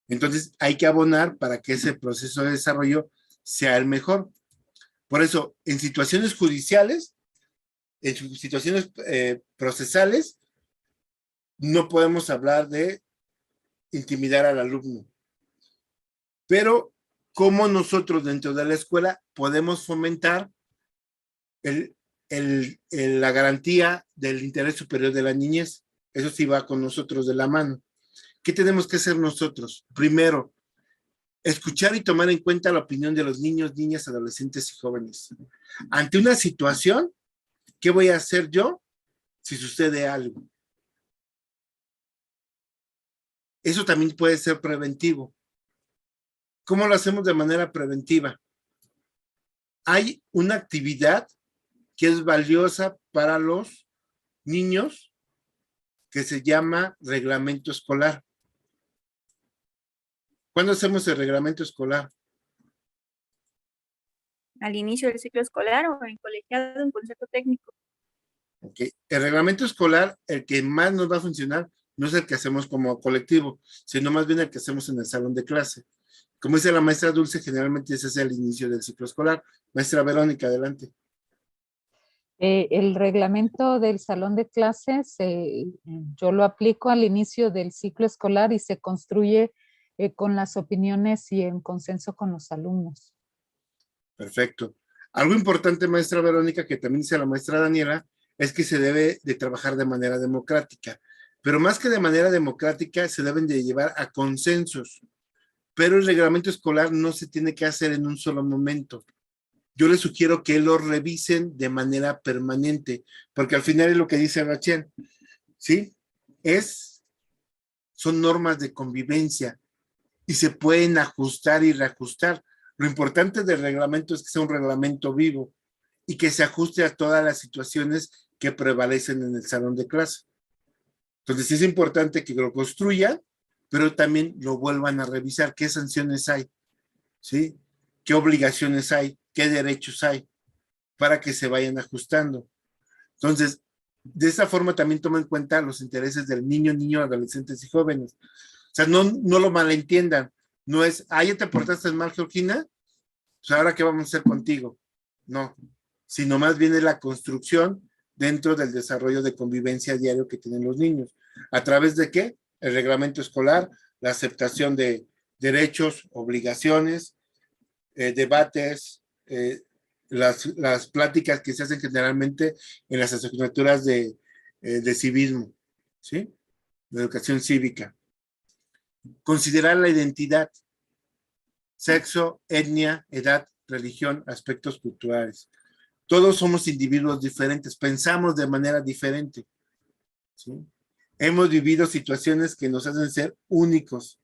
Entonces, hay que abonar para que ese proceso de desarrollo sea el mejor. Por eso, en situaciones judiciales, en situaciones procesales, no podemos hablar de intimidar al alumno. Pero, ¿cómo nosotros dentro de la escuela podemos fomentar la garantía del interés superior de la niñez? Eso sí va con nosotros de la mano. ¿Qué tenemos que hacer nosotros? Primero, escuchar y tomar en cuenta la opinión de los niños, niñas, adolescentes y jóvenes. Ante una situación, ¿qué voy a hacer yo si sucede algo? Eso también puede ser preventivo. ¿Cómo lo hacemos de manera preventiva? Hay una actividad que es valiosa para los niños que se llama reglamento escolar. ¿Cuándo hacemos el reglamento escolar? Al inicio del ciclo escolar o en colegiado, en consejo técnico. Okay. El reglamento escolar, el que más nos va a funcionar, no es el que hacemos como colectivo, sino más bien el que hacemos en el salón de clase. Como dice la maestra Dulce, generalmente ese es el inicio del ciclo escolar. Maestra Verónica, adelante. El reglamento del salón de clases, yo lo aplico al inicio del ciclo escolar y se construye con las opiniones y en consenso con los alumnos. Perfecto. Algo importante, maestra Verónica, que también dice la maestra Daniela, es que se debe de trabajar de manera democrática. Pero más que de manera democrática, se deben de llevar a consensos. Pero el reglamento escolar no se tiene que hacer en un solo momento. Yo les sugiero que lo revisen de manera permanente, porque al final es lo que dice Rachel, ¿sí? Son normas de convivencia y se pueden ajustar y reajustar. Lo importante del reglamento es que sea un reglamento vivo y que se ajuste a todas las situaciones que prevalecen en el salón de clase. Entonces sí es importante que lo construyan, pero también lo vuelvan a revisar. ¿Qué sanciones hay? ¿Sí? ¿Qué obligaciones hay? ¿Qué derechos hay? Para que se vayan ajustando. Entonces, de esa forma también toma en cuenta los intereses del niño, adolescentes y jóvenes. O sea, no lo malentiendan. No es, ya te portaste mal, Georgina, pues ahora qué vamos a hacer contigo. No, sino más bien es la construcción dentro del desarrollo de convivencia diario que tienen los niños. ¿A través de qué? El reglamento escolar, la aceptación de derechos, obligaciones, debates, las pláticas que se hacen generalmente en las asignaturas de civismo, ¿sí? De educación cívica. Considerar la identidad, sexo, etnia, edad, religión, aspectos culturales. Todos somos individuos diferentes, pensamos de manera diferente, ¿sí? Hemos vivido situaciones que nos hacen ser únicos.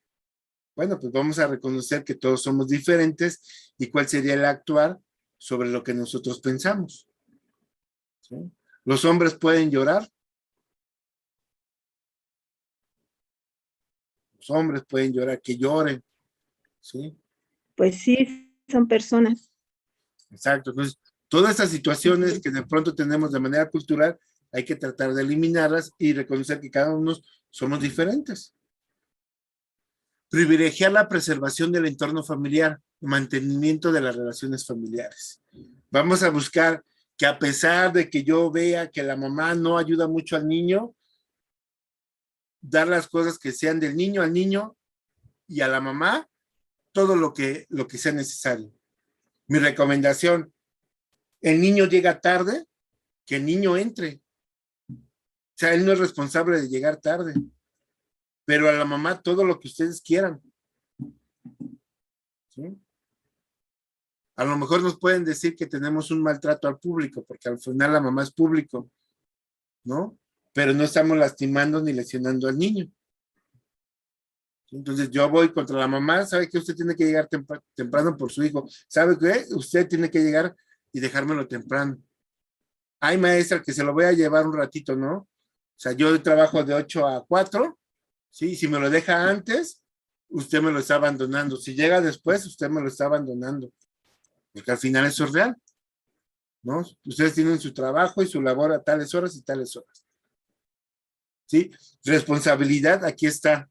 Bueno, pues vamos a reconocer que todos somos diferentes y cuál sería el actuar sobre lo que nosotros pensamos, ¿sí? Los hombres pueden llorar, los hombres pueden llorar, que lloren, ¿sí? Pues sí, son personas. Exacto. Entonces, todas estas situaciones que de pronto tenemos de manera cultural, hay que tratar de eliminarlas y reconocer que cada uno somos diferentes. Privilegiar la preservación del entorno familiar, mantenimiento de las relaciones familiares. Vamos a buscar que a pesar de que yo vea que la mamá no ayuda mucho al niño, dar las cosas que sean del niño al niño y a la mamá, todo lo que sea necesario. Mi recomendación, el niño llega tarde, que el niño entre. O sea, él no es responsable de llegar tarde, pero a la mamá todo lo que ustedes quieran. ¿Sí? A lo mejor nos pueden decir que tenemos un maltrato al público, porque al final la mamá es público, ¿no? Pero no estamos lastimando ni lesionando al niño. Entonces yo voy contra la mamá, sabe que usted tiene que llegar temprano por su hijo, sabe que usted tiene que llegar y dejármelo temprano. Ay, maestra, que se lo voy a llevar un ratito, ¿no? O sea, yo trabajo de 8 a 4, ¿sí? Si me lo deja antes, usted me lo está abandonando. Si llega después, usted me lo está abandonando. Porque al final eso es real, ¿no? Ustedes tienen su trabajo y su labor a tales horas y tales horas. ¿Sí? Responsabilidad, aquí está.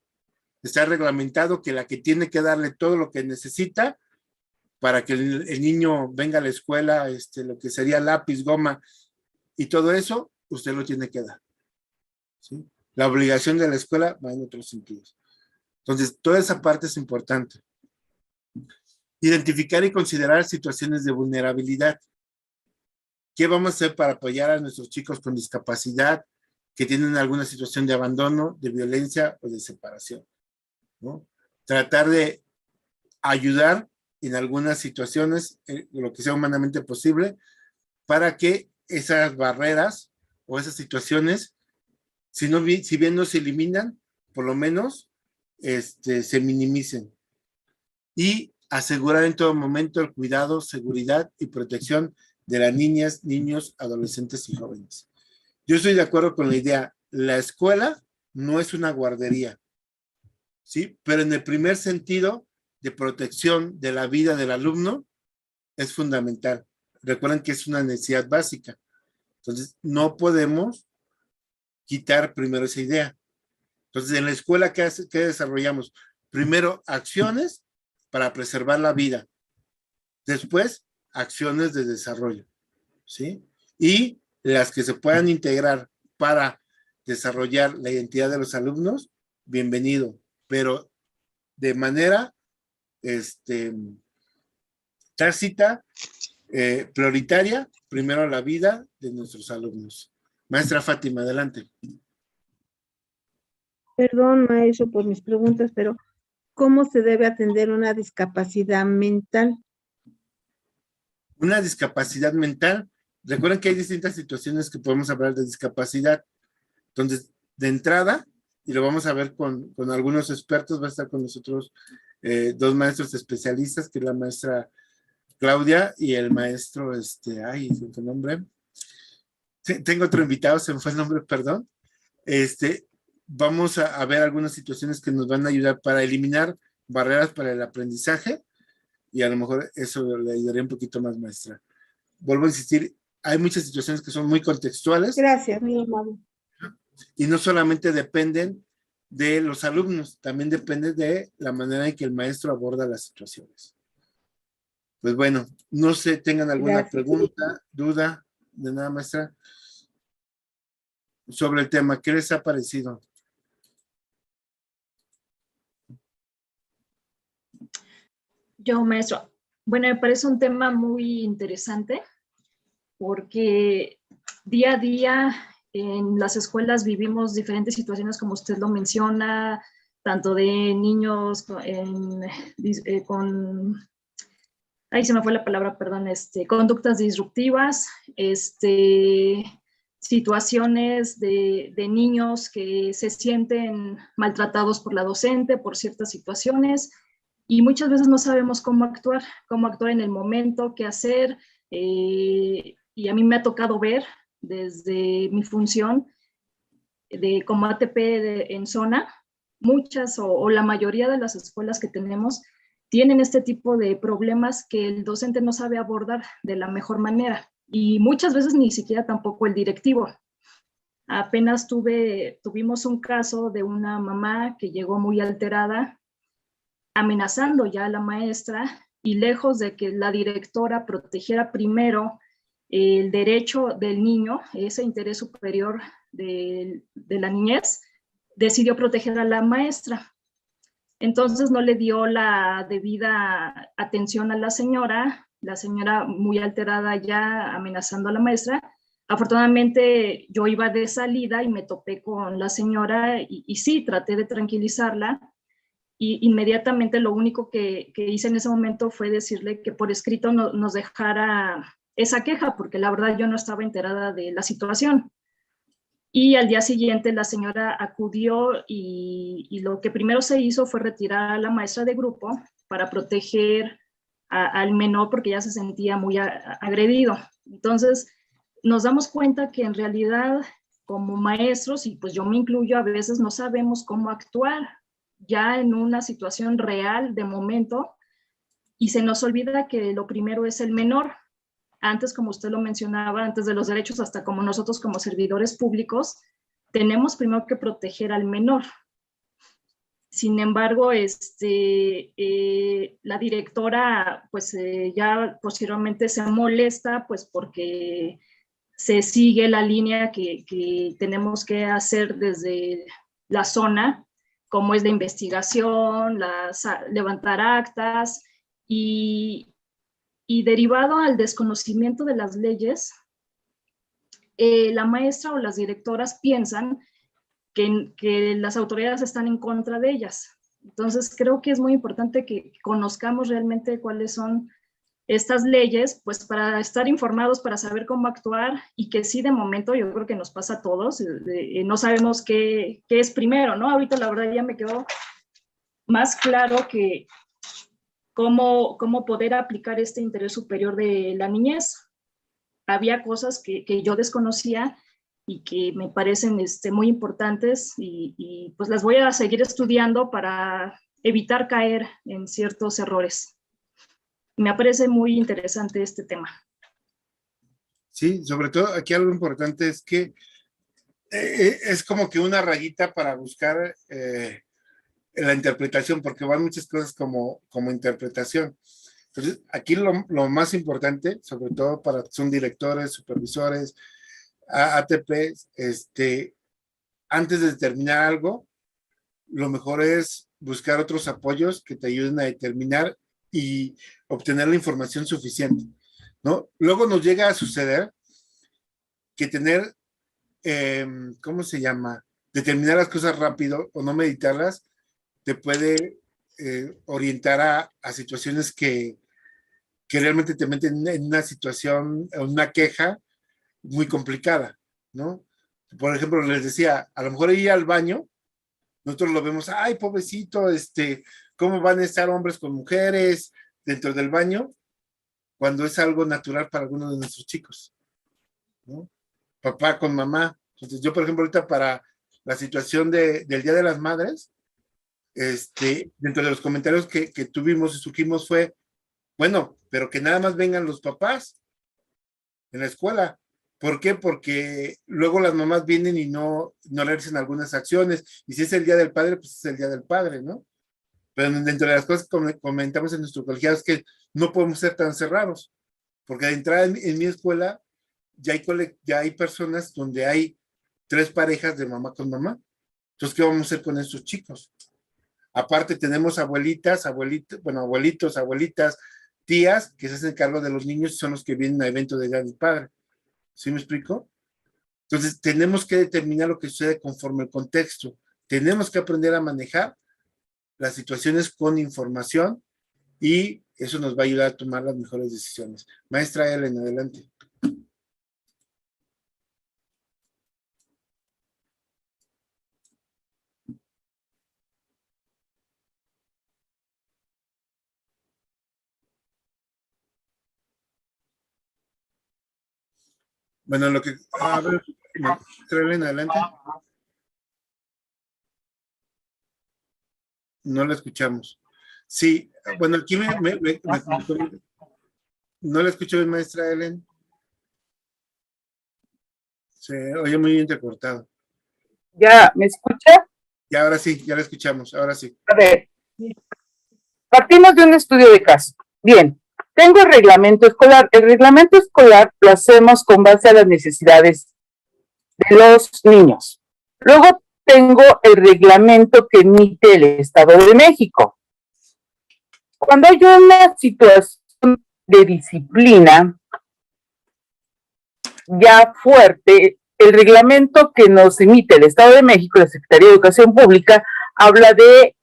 Está reglamentado que la que tiene que darle todo lo que necesita para que el niño venga a la escuela, lo que sería lápiz, goma y todo eso, usted lo tiene que dar. ¿Sí? La obligación de la escuela va en otros sentidos. Entonces, toda esa parte es importante. Identificar y considerar situaciones de vulnerabilidad. ¿Qué vamos a hacer para apoyar a nuestros chicos con discapacidad que tienen alguna situación de abandono, de violencia o de separación? ¿No? Tratar de ayudar en algunas situaciones, lo que sea humanamente posible, para que esas barreras o esas situaciones, si bien no se eliminan, por lo menos se minimicen. Y asegurar en todo momento el cuidado, seguridad y protección de las niñas, niños, adolescentes y jóvenes. Yo estoy de acuerdo con la idea, la escuela no es una guardería, ¿sí? Pero en el primer sentido de protección de la vida del alumno es fundamental. Recuerden que es una necesidad básica. Entonces, no podemos quitar primero esa idea. Entonces, en la escuela, ¿qué desarrollamos? Primero, acciones para preservar la vida. Después, acciones de desarrollo, ¿sí? Y las que se puedan integrar para desarrollar la identidad de los alumnos, bienvenido. Pero de manera tácita, prioritaria, primero la vida de nuestros alumnos. Maestra Fátima, adelante. Perdón, maestro, por mis preguntas, pero ¿cómo se debe atender una discapacidad mental? Una discapacidad mental, recuerden que hay distintas situaciones que podemos hablar de discapacidad. Entonces, de entrada, y lo vamos a ver con algunos expertos, va a estar con nosotros dos maestros especialistas, que es la maestra Claudia y el maestro, ay, ¿qué nombre? Tengo otro invitado, se me fue el nombre, perdón. Vamos a ver algunas situaciones que nos van a ayudar para eliminar barreras para el aprendizaje y a lo mejor eso le ayudaría un poquito más, maestra. Vuelvo a insistir, hay muchas situaciones que son muy contextuales. Gracias, mi amable. Y no solamente dependen de los alumnos, también depende de la manera en que el maestro aborda las situaciones. Pues bueno, no sé, tengan alguna pregunta, duda de nada, maestra, sobre el tema. ¿Qué les ha parecido? Yo, maestro, bueno, me parece un tema muy interesante porque día a día en las escuelas vivimos diferentes situaciones, como usted lo menciona, tanto de niños con ahí se me fue la palabra, perdón, conductas disruptivas, situaciones de niños que se sienten maltratados por la docente por ciertas situaciones, y muchas veces no sabemos cómo actuar en el momento, qué hacer, y a mí me ha tocado ver desde mi función como ATP en zona, muchas o la mayoría de las escuelas que tenemos tienen este tipo de problemas que el docente no sabe abordar de la mejor manera y muchas veces ni siquiera tampoco el directivo. Apenas tuvimos un caso de una mamá que llegó muy alterada, amenazando ya a la maestra, y lejos de que la directora protegiera primero el derecho del niño, ese interés superior de la niñez, decidió proteger a la maestra. Entonces no le dio la debida atención a la señora muy alterada ya amenazando a la maestra. Afortunadamente yo iba de salida y me topé con la señora y sí, traté de tranquilizarla y inmediatamente lo único que hice en ese momento fue decirle que por escrito nos dejara esa queja, porque la verdad yo no estaba enterada de la situación. Y al día siguiente la señora acudió y lo que primero se hizo fue retirar a la maestra de grupo para proteger al menor porque ya se sentía muy agredido. Entonces nos damos cuenta que en realidad como maestros, y pues yo me incluyo, a veces no sabemos cómo actuar ya en una situación real de momento y se nos olvida que lo primero es el menor. Antes, como usted lo mencionaba, antes de los derechos, hasta como nosotros como servidores públicos, tenemos primero que proteger al menor. Sin embargo, la directora, pues ya posteriormente se molesta, pues porque se sigue la línea que tenemos que hacer desde la zona, como es la investigación, levantar actas y derivado al desconocimiento de las leyes, la maestra o las directoras piensan que las autoridades están en contra de ellas. Entonces creo que es muy importante que conozcamos realmente cuáles son estas leyes, pues para estar informados, para saber cómo actuar y que sí, de momento yo creo que nos pasa a todos, no sabemos qué es primero, ¿no? Ahorita la verdad ya me quedó más claro que cómo poder aplicar este interés superior de la niñez. Había cosas que yo desconocía y que me parecen muy importantes y pues las voy a seguir estudiando para evitar caer en ciertos errores. Me parece muy interesante este tema. Sí, sobre todo aquí algo importante es que es como que una rayita para buscar la interpretación, porque van muchas cosas como interpretación. Entonces, aquí lo más importante, sobre todo para son directores, supervisores, ATPs, antes de determinar algo, lo mejor es buscar otros apoyos que te ayuden a determinar y obtener la información suficiente, ¿no? Luego nos llega a suceder que tener, ¿cómo se llama? Determinar las cosas rápido o no meditarlas te puede orientar a situaciones que realmente te meten en una situación, una queja muy complicada, ¿no? Por ejemplo, les decía, a lo mejor ir al baño, nosotros lo vemos, ay, pobrecito, ¿cómo van a estar hombres con mujeres dentro del baño? Cuando es algo natural para algunos de nuestros chicos, ¿no? Papá con mamá. Entonces, yo, por ejemplo, ahorita para la situación del Día de las Madres, dentro de los comentarios que tuvimos y surgimos fue, bueno, pero que nada más vengan los papás en la escuela. ¿Por qué? Porque luego las mamás vienen y no realizan algunas acciones, y si es el Día del Padre, pues es el Día del Padre, ¿no? Pero dentro de las cosas que comentamos en nuestro colegiado es que no podemos ser tan cerrados, porque de entrada en mi escuela ya hay personas donde hay 3 parejas de mamá con mamá. Entonces, ¿qué vamos a hacer con estos chicos? Aparte tenemos abuelitas, abuelitos, abuelitas, tías que se hacen cargo de los niños y son los que vienen a eventos de Día del Padre. ¿Sí me explico? Entonces tenemos que determinar lo que sucede conforme el contexto. Tenemos que aprender a manejar las situaciones con información y eso nos va a ayudar a tomar las mejores decisiones. Maestra Ellen, adelante. Bueno, lo que... A ver, maestra Ellen, adelante. No la escuchamos. Sí, bueno, aquí no la escucho bien, maestra Ellen. Se oye muy entrecortado. ¿Ya me escucha? Y ahora sí, ya la escuchamos, ahora sí. A ver, partimos de un estudio de caso. Bien, tengo el reglamento escolar. El reglamento escolar lo hacemos con base a las necesidades de los niños. Luego tengo el reglamento que emite el Estado de México. Cuando hay una situación de disciplina ya fuerte, el reglamento que nos emite el Estado de México, la Secretaría de Educación Pública, habla de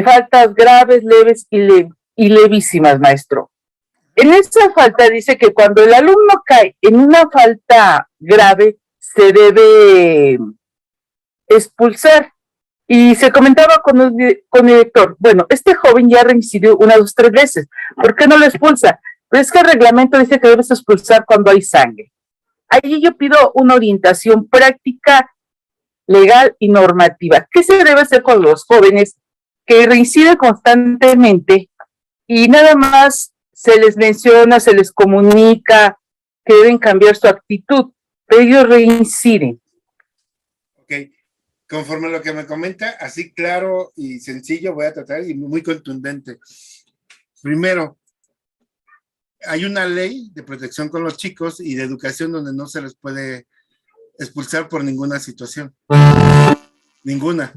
faltas graves, leves y levísimas, maestro. En esa falta dice que cuando el alumno cae en una falta grave, se debe expulsar. Y se comentaba con el director, bueno, este joven ya reincidió 1, 2, 3 veces, ¿por qué no lo expulsa? Pero es que el reglamento dice que debes expulsar cuando hay sangre. Allí yo pido una orientación práctica, legal y normativa. ¿Qué se debe hacer con los jóvenes que reinciden constantemente y nada más se les menciona, se les comunica que deben cambiar su actitud, pero ellos reinciden? Ok, conforme a lo que me comenta, así claro y sencillo voy a tratar y muy contundente. Primero, hay una ley de protección con los chicos y de educación donde no se les puede expulsar por ninguna situación. Ninguna.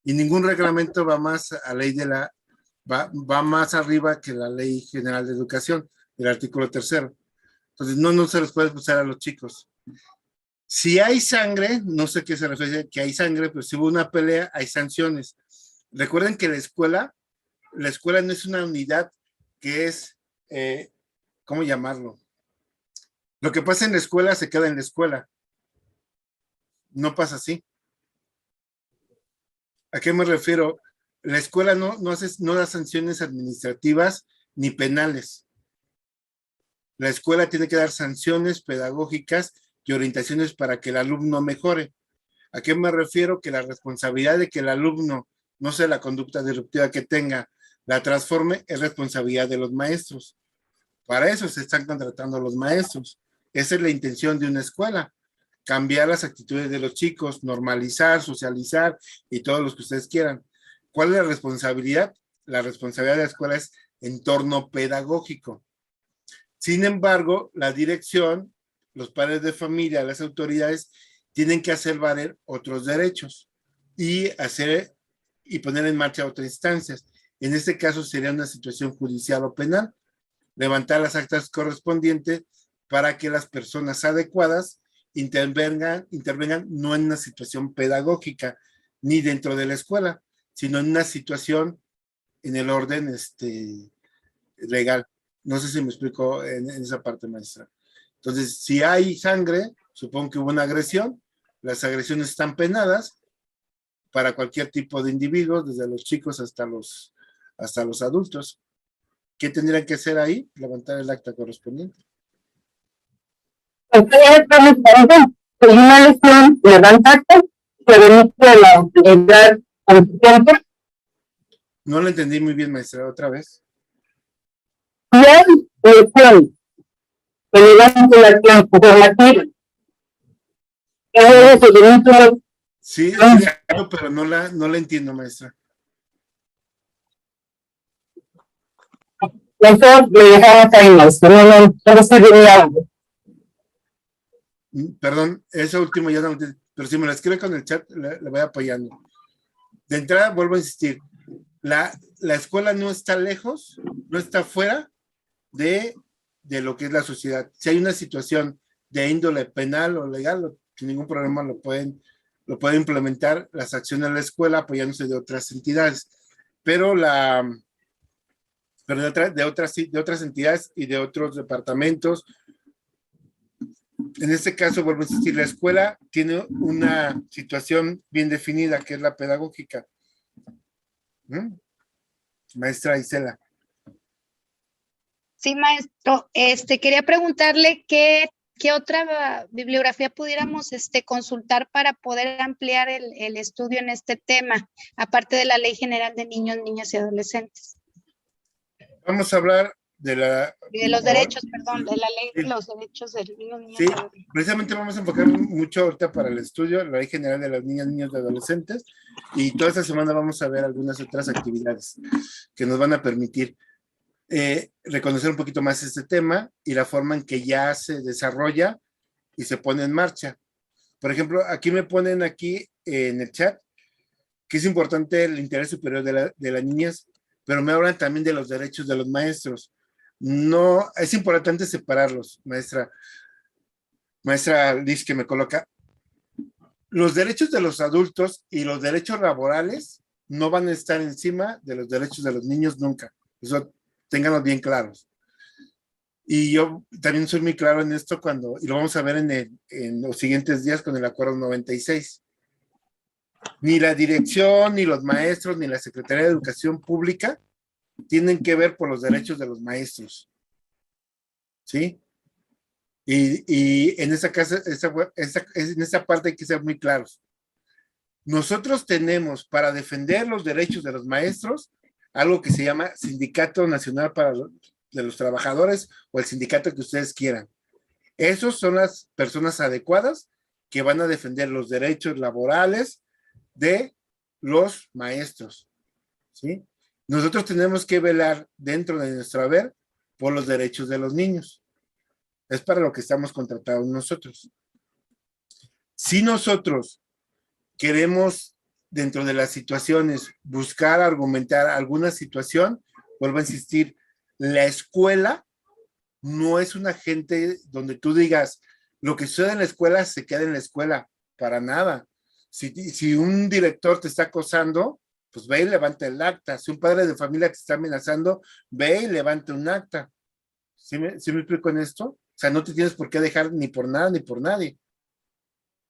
Y ningún reglamento va más a ley de la, va más arriba que la Ley General de Educación, el artículo 3º. Entonces, no se les puede expulsar a los chicos. Si hay sangre, no sé qué se refiere que hay sangre, pero si hubo una pelea, hay sanciones. Recuerden que la escuela no es una unidad que es, ¿cómo llamarlo? Lo que pasa en la escuela se queda en la escuela. No pasa así. ¿A qué me refiero? La escuela no da sanciones administrativas ni penales. La escuela tiene que dar sanciones pedagógicas y orientaciones para que el alumno mejore. ¿A qué me refiero? Que la responsabilidad de que el alumno, no sé la conducta disruptiva que tenga, la transforme, es responsabilidad de los maestros. Para eso se están contratando los maestros. Esa es la intención de una escuela. Cambiar las actitudes de los chicos, normalizar, socializar y todos los que ustedes quieran. ¿Cuál es la responsabilidad? La responsabilidad de la escuela es entorno pedagógico. Sin embargo, la dirección, los padres de familia, las autoridades tienen que hacer valer otros derechos y poner en marcha otras instancias. En este caso sería una situación judicial o penal. Levantar las actas correspondientes para que las personas adecuadas intervengan no en una situación pedagógica ni dentro de la escuela, sino en una situación en el orden legal. No sé si me explico en esa parte, maestra. Entonces, si hay sangre, supongo que hubo una agresión, las agresiones están penadas para cualquier tipo de individuos, desde los chicos hasta los adultos. ¿Qué tendrían que hacer ahí? Levantar el acta correspondiente. Una lesión, levanta acta, permite la autoridad competente. No lo entendí muy bien, maestra, otra vez. Si hay lesión, que levante la acción informativa, sí, claro, pero no la entiendo, maestra. Mejor le dejamos ahí, maestro, no sirve de algo. Perdón, eso último ya no entiendo, pero si me lo escribe con el chat, le voy apoyando. De entrada, vuelvo a insistir, la escuela no está lejos, no está fuera de lo que es la sociedad. Si hay una situación de índole penal o legal, sin ningún problema lo pueden implementar las acciones de la escuela apoyándose de otras entidades, pero de otras entidades y de otros departamentos. En este caso, vuelvo a insistir, la escuela tiene una situación bien definida, que es la pedagógica. Maestra Isela. Sí, maestro. Quería preguntarle qué ¿Qué otra bibliografía pudiéramos consultar para poder ampliar el estudio en este tema, aparte de la Ley General de Niños, Niñas y Adolescentes? Vamos a hablar de los derechos, perdón, de la Ley de los Derechos de Niños, Niñas Sí, y Adolescentes. precisamente vamos a enfocar mucho ahorita para el estudio, la Ley General de las Niñas, Niños y Adolescentes, y toda esta semana vamos a ver algunas otras actividades que nos van a permitir reconocer un poquito más este tema y la forma en que ya se desarrolla y se pone en marcha. Por ejemplo, aquí me ponen aquí en el chat que es importante el interés superior de las niñas, pero me hablan también de los derechos de los maestros. No, es importante separarlos, maestra Liz, que me coloca. Los derechos de los adultos y los derechos laborales no van a estar encima de los derechos de los niños nunca. Eso ténganlo bien claros. Y yo también soy muy claro en esto y lo vamos a ver en los siguientes días con el Acuerdo 96. Ni la dirección, ni los maestros, ni la Secretaría de Educación Pública tienen que ver por los derechos de los maestros. ¿Sí? Y en esa parte hay que ser muy claros. Nosotros tenemos para defender los derechos de los maestros algo que se llama Sindicato Nacional de los Trabajadores o el sindicato que ustedes quieran. Esos son las personas adecuadas que van a defender los derechos laborales de los maestros. ¿Sí? Nosotros tenemos que velar dentro de nuestro haber por los derechos de los niños. Es para lo que estamos contratados nosotros. Si nosotros queremos, dentro de las situaciones, buscar argumentar alguna situación, vuelvo a insistir, la escuela no es un agente donde tú digas, lo que sucede en la escuela se queda en la escuela, para nada. Si un director te está acosando, pues ve y levanta el acta. Si un padre de familia te está amenazando, ve y levanta un acta. ¿Sí me explico en esto? O sea, no te tienes por qué dejar ni por nada ni por nadie.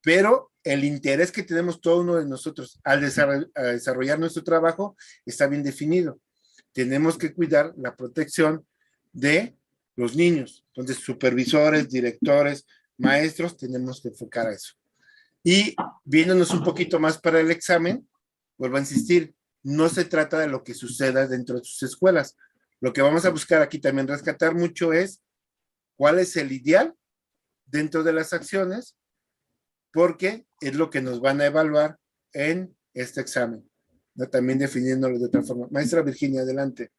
Pero el interés que tenemos todo uno de nosotros al desarrollar nuestro trabajo está bien definido. Tenemos que cuidar la protección de los niños. Entonces, supervisores, directores, maestros, tenemos que enfocar a eso. Y viéndonos un poquito más para el examen, vuelvo a insistir, no se trata de lo que suceda dentro de sus escuelas. Lo que vamos a buscar aquí también rescatar mucho es cuál es el ideal dentro de las acciones, porque es lo que nos van a evaluar en este examen, ¿no? También definiéndolo de otra forma. Maestra Virginia, adelante.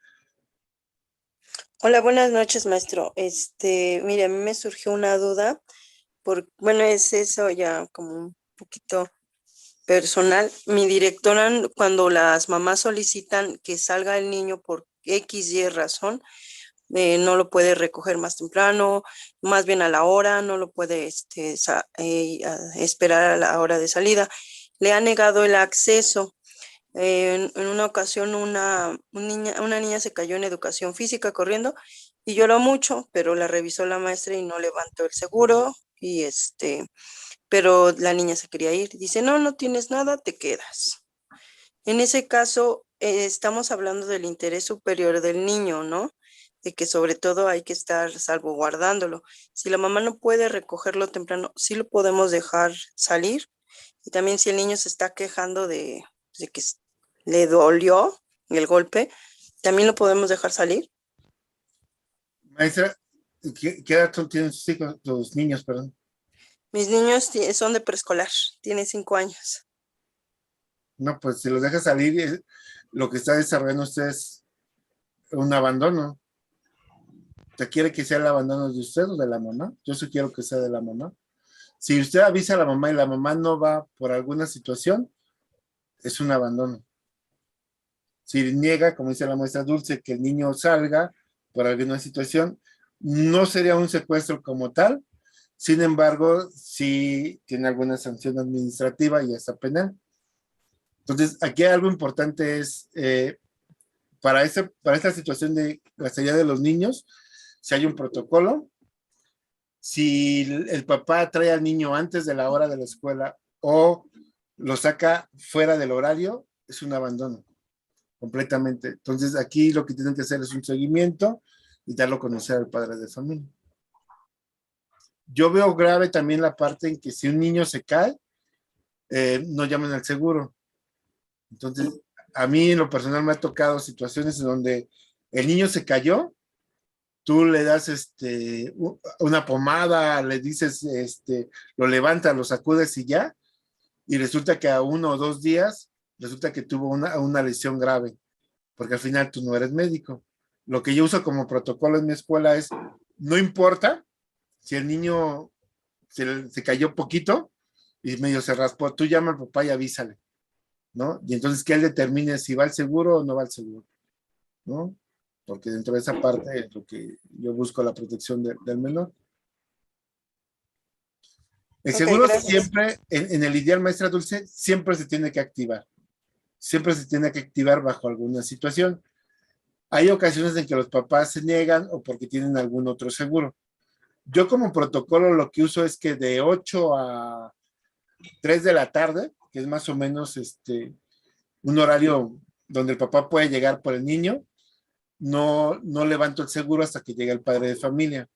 Hola, buenas noches, maestro. Mire, a mí me surgió una duda, bueno, es eso ya como un poquito personal. Mi directora, cuando las mamás solicitan que salga el niño por X, Y razón, no lo puede recoger más temprano, más bien a la hora, no lo puede esperar a la hora de salida. Le ha negado el acceso. En una ocasión una niña se cayó en educación física corriendo y lloró mucho, pero la revisó la maestra y no levantó el seguro pero la niña se quería ir. Dice, no tienes nada, te quedas. En ese caso, estamos hablando del interés superior del niño, ¿no? De que sobre todo hay que estar salvaguardándolo. Si la mamá no puede recogerlo temprano, sí lo podemos dejar salir. Y también si el niño se está quejando de que le dolió el golpe, también lo podemos dejar salir. Maestra, ¿qué edad tienen sus hijos, tus niños, perdón? Mis niños son de preescolar, tiene 5 años. No, pues si los deja salir, lo que está desarrollando usted es un abandono. ¿Usted quiere que sea el abandono de usted o de la mamá? Yo sí quiero que sea de la mamá. Si usted avisa a la mamá y la mamá no va por alguna situación, es un abandono. Si niega, como dice la maestra Dulce, que el niño salga por alguna situación, no sería un secuestro como tal. Sin embargo, sí tiene alguna sanción administrativa y hasta penal. Entonces, aquí algo importante es, para esta situación de la salida de los niños, si hay un protocolo, si el papá trae al niño antes de la hora de la escuela o lo saca fuera del horario, es un abandono, completamente. Entonces, aquí lo que tienen que hacer es un seguimiento y darlo a conocer al padre de familia. Yo veo grave también la parte en que si un niño se cae, no llaman al seguro. Entonces, a mí en lo personal me ha tocado situaciones en donde el niño se cayó, tú le das una pomada, le dices, lo levantas, lo sacudes y ya, y resulta que a 1 o 2 días, resulta que tuvo una lesión grave, porque al final tú no eres médico. Lo que yo uso como protocolo en mi escuela es, no importa si el niño se cayó poquito y medio se raspó, tú llama al papá y avísale, ¿no? Y entonces que él determine si va al seguro o no va al seguro, ¿no? Porque dentro de esa parte es lo que yo busco, la protección del menor. El seguro gracias. siempre, en el ideal, maestra Dulce, siempre se tiene que activar. Siempre se tiene que activar bajo alguna situación. Hay ocasiones en que los papás se niegan o porque tienen algún otro seguro. Yo como protocolo lo que uso es que de 8 a 3 de la tarde, que es más o menos un horario donde el papá puede llegar por el niño, no levanto el seguro hasta que llegue el padre de familia.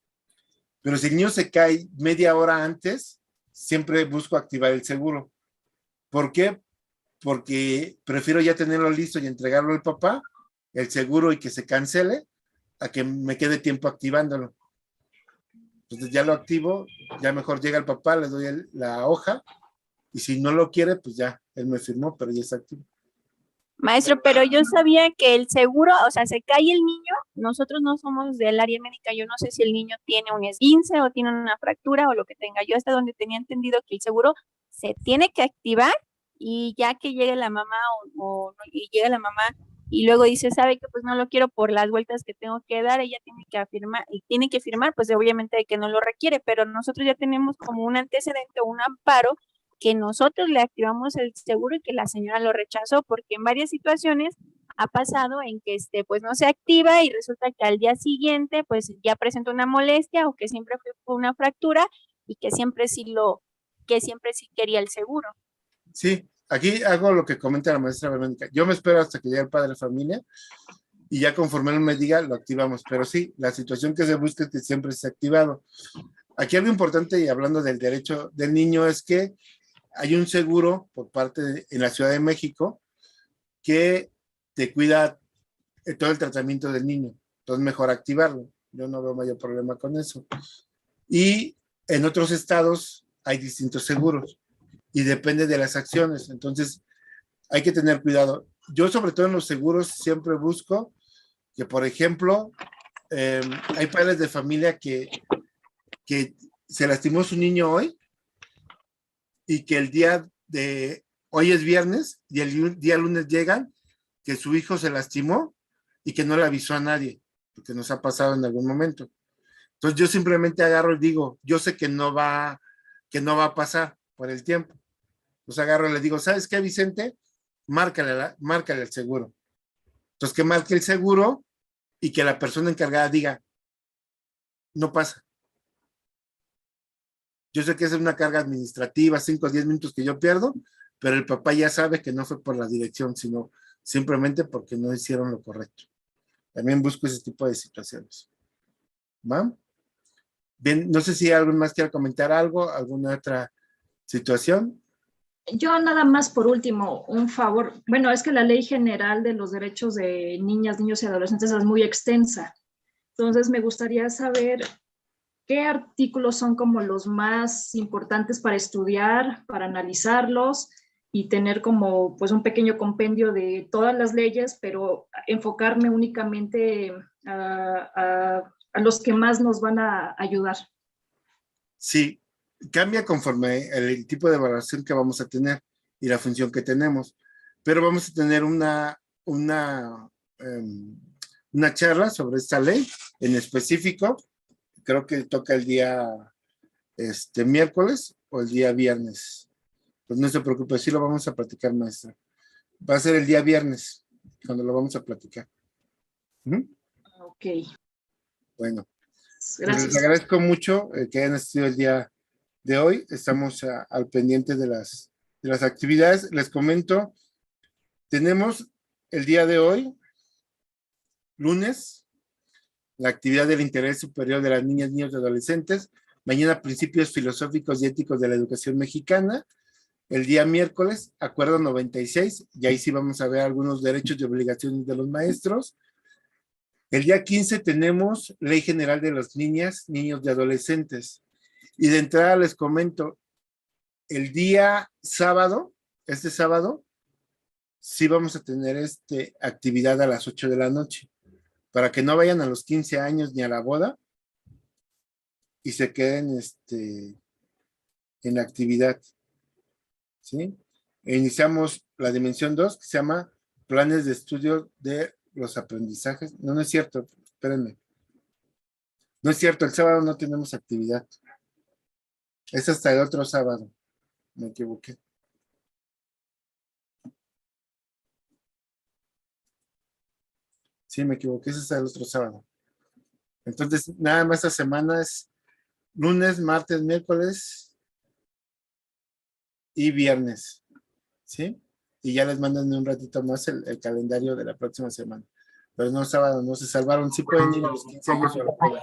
Pero si el niño se cae media hora antes, siempre busco activar el seguro. ¿Por qué? Porque prefiero ya tenerlo listo y entregarlo al papá, el seguro, y que se cancele, a que me quede tiempo activándolo. Entonces ya lo activo, ya mejor llega el papá, le doy la hoja, y si no lo quiere, pues ya, él me firmó, pero ya está activo. Maestro, pero yo sabía que el seguro, o sea, se cae el niño, nosotros no somos del área médica, yo no sé si el niño tiene un esguince o tiene una fractura o lo que tenga. Yo hasta donde tenía entendido que el seguro se tiene que activar y ya que llegue la mamá y llega la mamá y luego dice, sabe que pues no lo quiero por las vueltas que tengo que dar, ella tiene que firmar, pues obviamente de que no lo requiere, pero nosotros ya tenemos como un antecedente o un amparo que nosotros le activamos el seguro y que la señora lo rechazó, porque en varias situaciones ha pasado en que pues no se activa y resulta que al día siguiente pues ya presenta una molestia o que siempre fue una fractura y que siempre sí quería el seguro. Sí, aquí hago lo que comenta la maestra Verónica. Yo me espero hasta que llegue el padre de familia y ya conforme él me diga, lo activamos. Pero sí, la situación que se busca es que siempre esté activado. Aquí algo importante, y hablando del derecho del niño, es que hay un seguro por parte en la Ciudad de México que te cuida todo el tratamiento del niño. Entonces, mejor activarlo. Yo no veo mayor problema con eso. Y en otros estados hay distintos seguros y depende de las acciones. Entonces, hay que tener cuidado. Yo, sobre todo en los seguros, siempre busco que, por ejemplo, hay padres de familia que se lastimó su niño hoy y que el día de hoy es viernes y el día lunes llegan que su hijo se lastimó y que no le avisó a nadie, porque nos ha pasado en algún momento. Entonces yo simplemente agarro y digo, yo sé que no va a pasar por el tiempo. Entonces agarro y le digo, ¿sabes qué, Vicente? Márcale el seguro. Entonces que marque el seguro y que la persona encargada diga, no pasa. Yo sé que es una carga administrativa, 5 o 10 minutos que yo pierdo, pero el papá ya sabe que no fue por la dirección, sino simplemente porque no hicieron lo correcto. También busco ese tipo de situaciones. ¿Va? Bien, no sé si alguien más quiere comentar algo, alguna otra situación. Yo nada más por último, un favor. Bueno, es que la Ley General de los Derechos de Niñas, Niños y Adolescentes es muy extensa. Entonces me gustaría saber qué artículos son como los más importantes para estudiar, para analizarlos y tener como pues un pequeño compendio de todas las leyes, pero enfocarme únicamente a los que más nos van a ayudar. Sí, cambia conforme el tipo de evaluación que vamos a tener y la función que tenemos, pero vamos a tener una charla sobre esta ley en específico. Creo que toca el día miércoles o el día viernes. Pues no se preocupe, sí lo vamos a platicar, maestra. Va a ser el día viernes cuando lo vamos a platicar. Ok. Bueno, gracias. les agradezco mucho que hayan asistido el día de hoy. Estamos al pendiente de las actividades. Les comento, tenemos el día de hoy, lunes, la actividad del interés superior de las niñas, niños y adolescentes. Mañana, principios filosóficos y éticos de la educación mexicana. El día miércoles, acuerdo 96, y ahí sí vamos a ver algunos derechos y obligaciones de los maestros. El día 15 tenemos Ley General de las Niñas, Niños y Adolescentes. Y de entrada les comento, el día sábado, este sábado, sí vamos a tener actividad a las 8 de la noche, para que no vayan a los 15 años ni a la boda y se queden en la actividad. ¿Sí? E iniciamos la dimensión 2, que se llama planes de estudio de los aprendizajes. No, no es cierto, espérenme. No es cierto, el sábado no tenemos actividad. Es hasta el otro sábado. Me equivoqué. Sí, me equivoqué, es hasta el otro sábado. Entonces, nada más esta semana es lunes, martes, miércoles y viernes. ¿Sí? Y ya les mandan en un ratito más el calendario de la próxima semana. Pero no, sábado no se salvaron. Sí pueden ir a los 15 años o a la boda.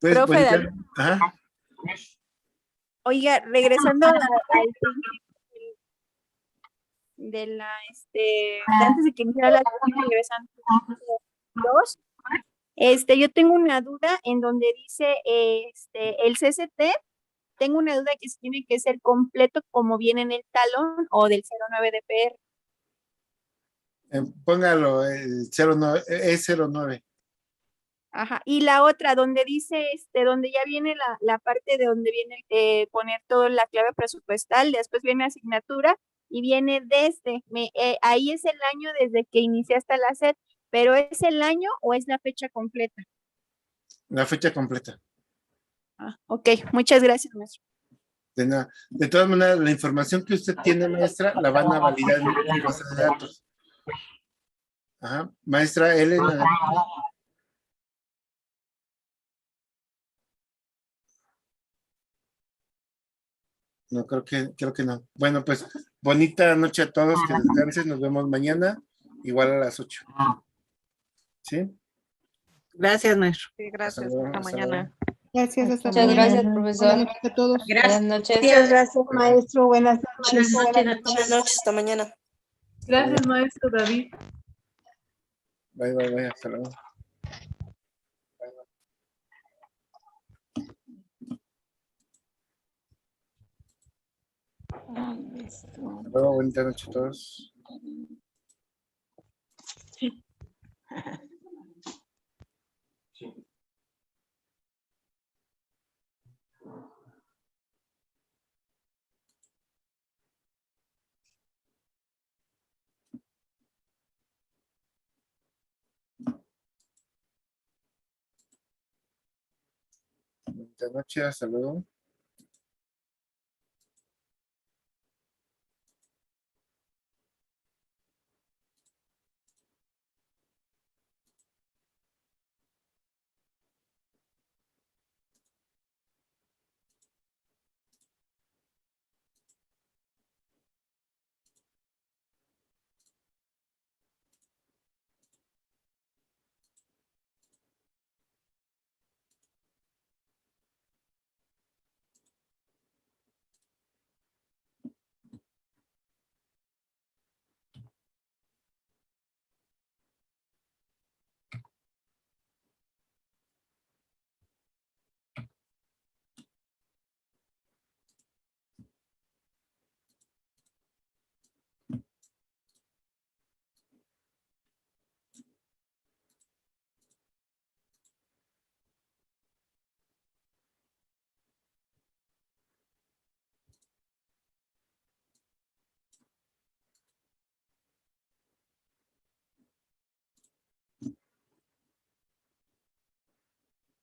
Pues, Profe, bonita. David. Ajá. Oiga, regresando al de la, antes de que iniciara la clase, regresando dos, yo tengo una duda en donde dice, el CCT, tengo una duda que si tiene que ser completo como viene en el talón o del 09 de PR. Póngalo el 09, E09. Ajá, y la otra, donde dice, donde ya viene la parte de donde viene poner toda la clave presupuestal, después viene asignatura y viene desde, ahí es el año desde que inicié hasta la SED, pero ¿es el año o es la fecha completa? La fecha completa. Ah, ok, muchas gracias, maestro. De nada. De todas maneras, la información que usted tiene, maestra, la van a validar en la base de datos. Ajá. Maestra Elena. No, creo que no. Bueno, pues, bonita noche a todos, que descansen, nos vemos mañana, igual a las 8. ¿Sí? Gracias, maestro. Sí, gracias. luego, Hasta hasta mañana. luego. Gracias, hasta Muchas mañana. gracias, profesor. Buenas noches a todos. Buenas noches. Gracias, maestro. Buenas noches. Buenas noches, hasta mañana. Gracias, maestro David. Bye, bye, bye, hasta luego. Hasta luego, bonita noche a todos. Bonita noche, hasta luego.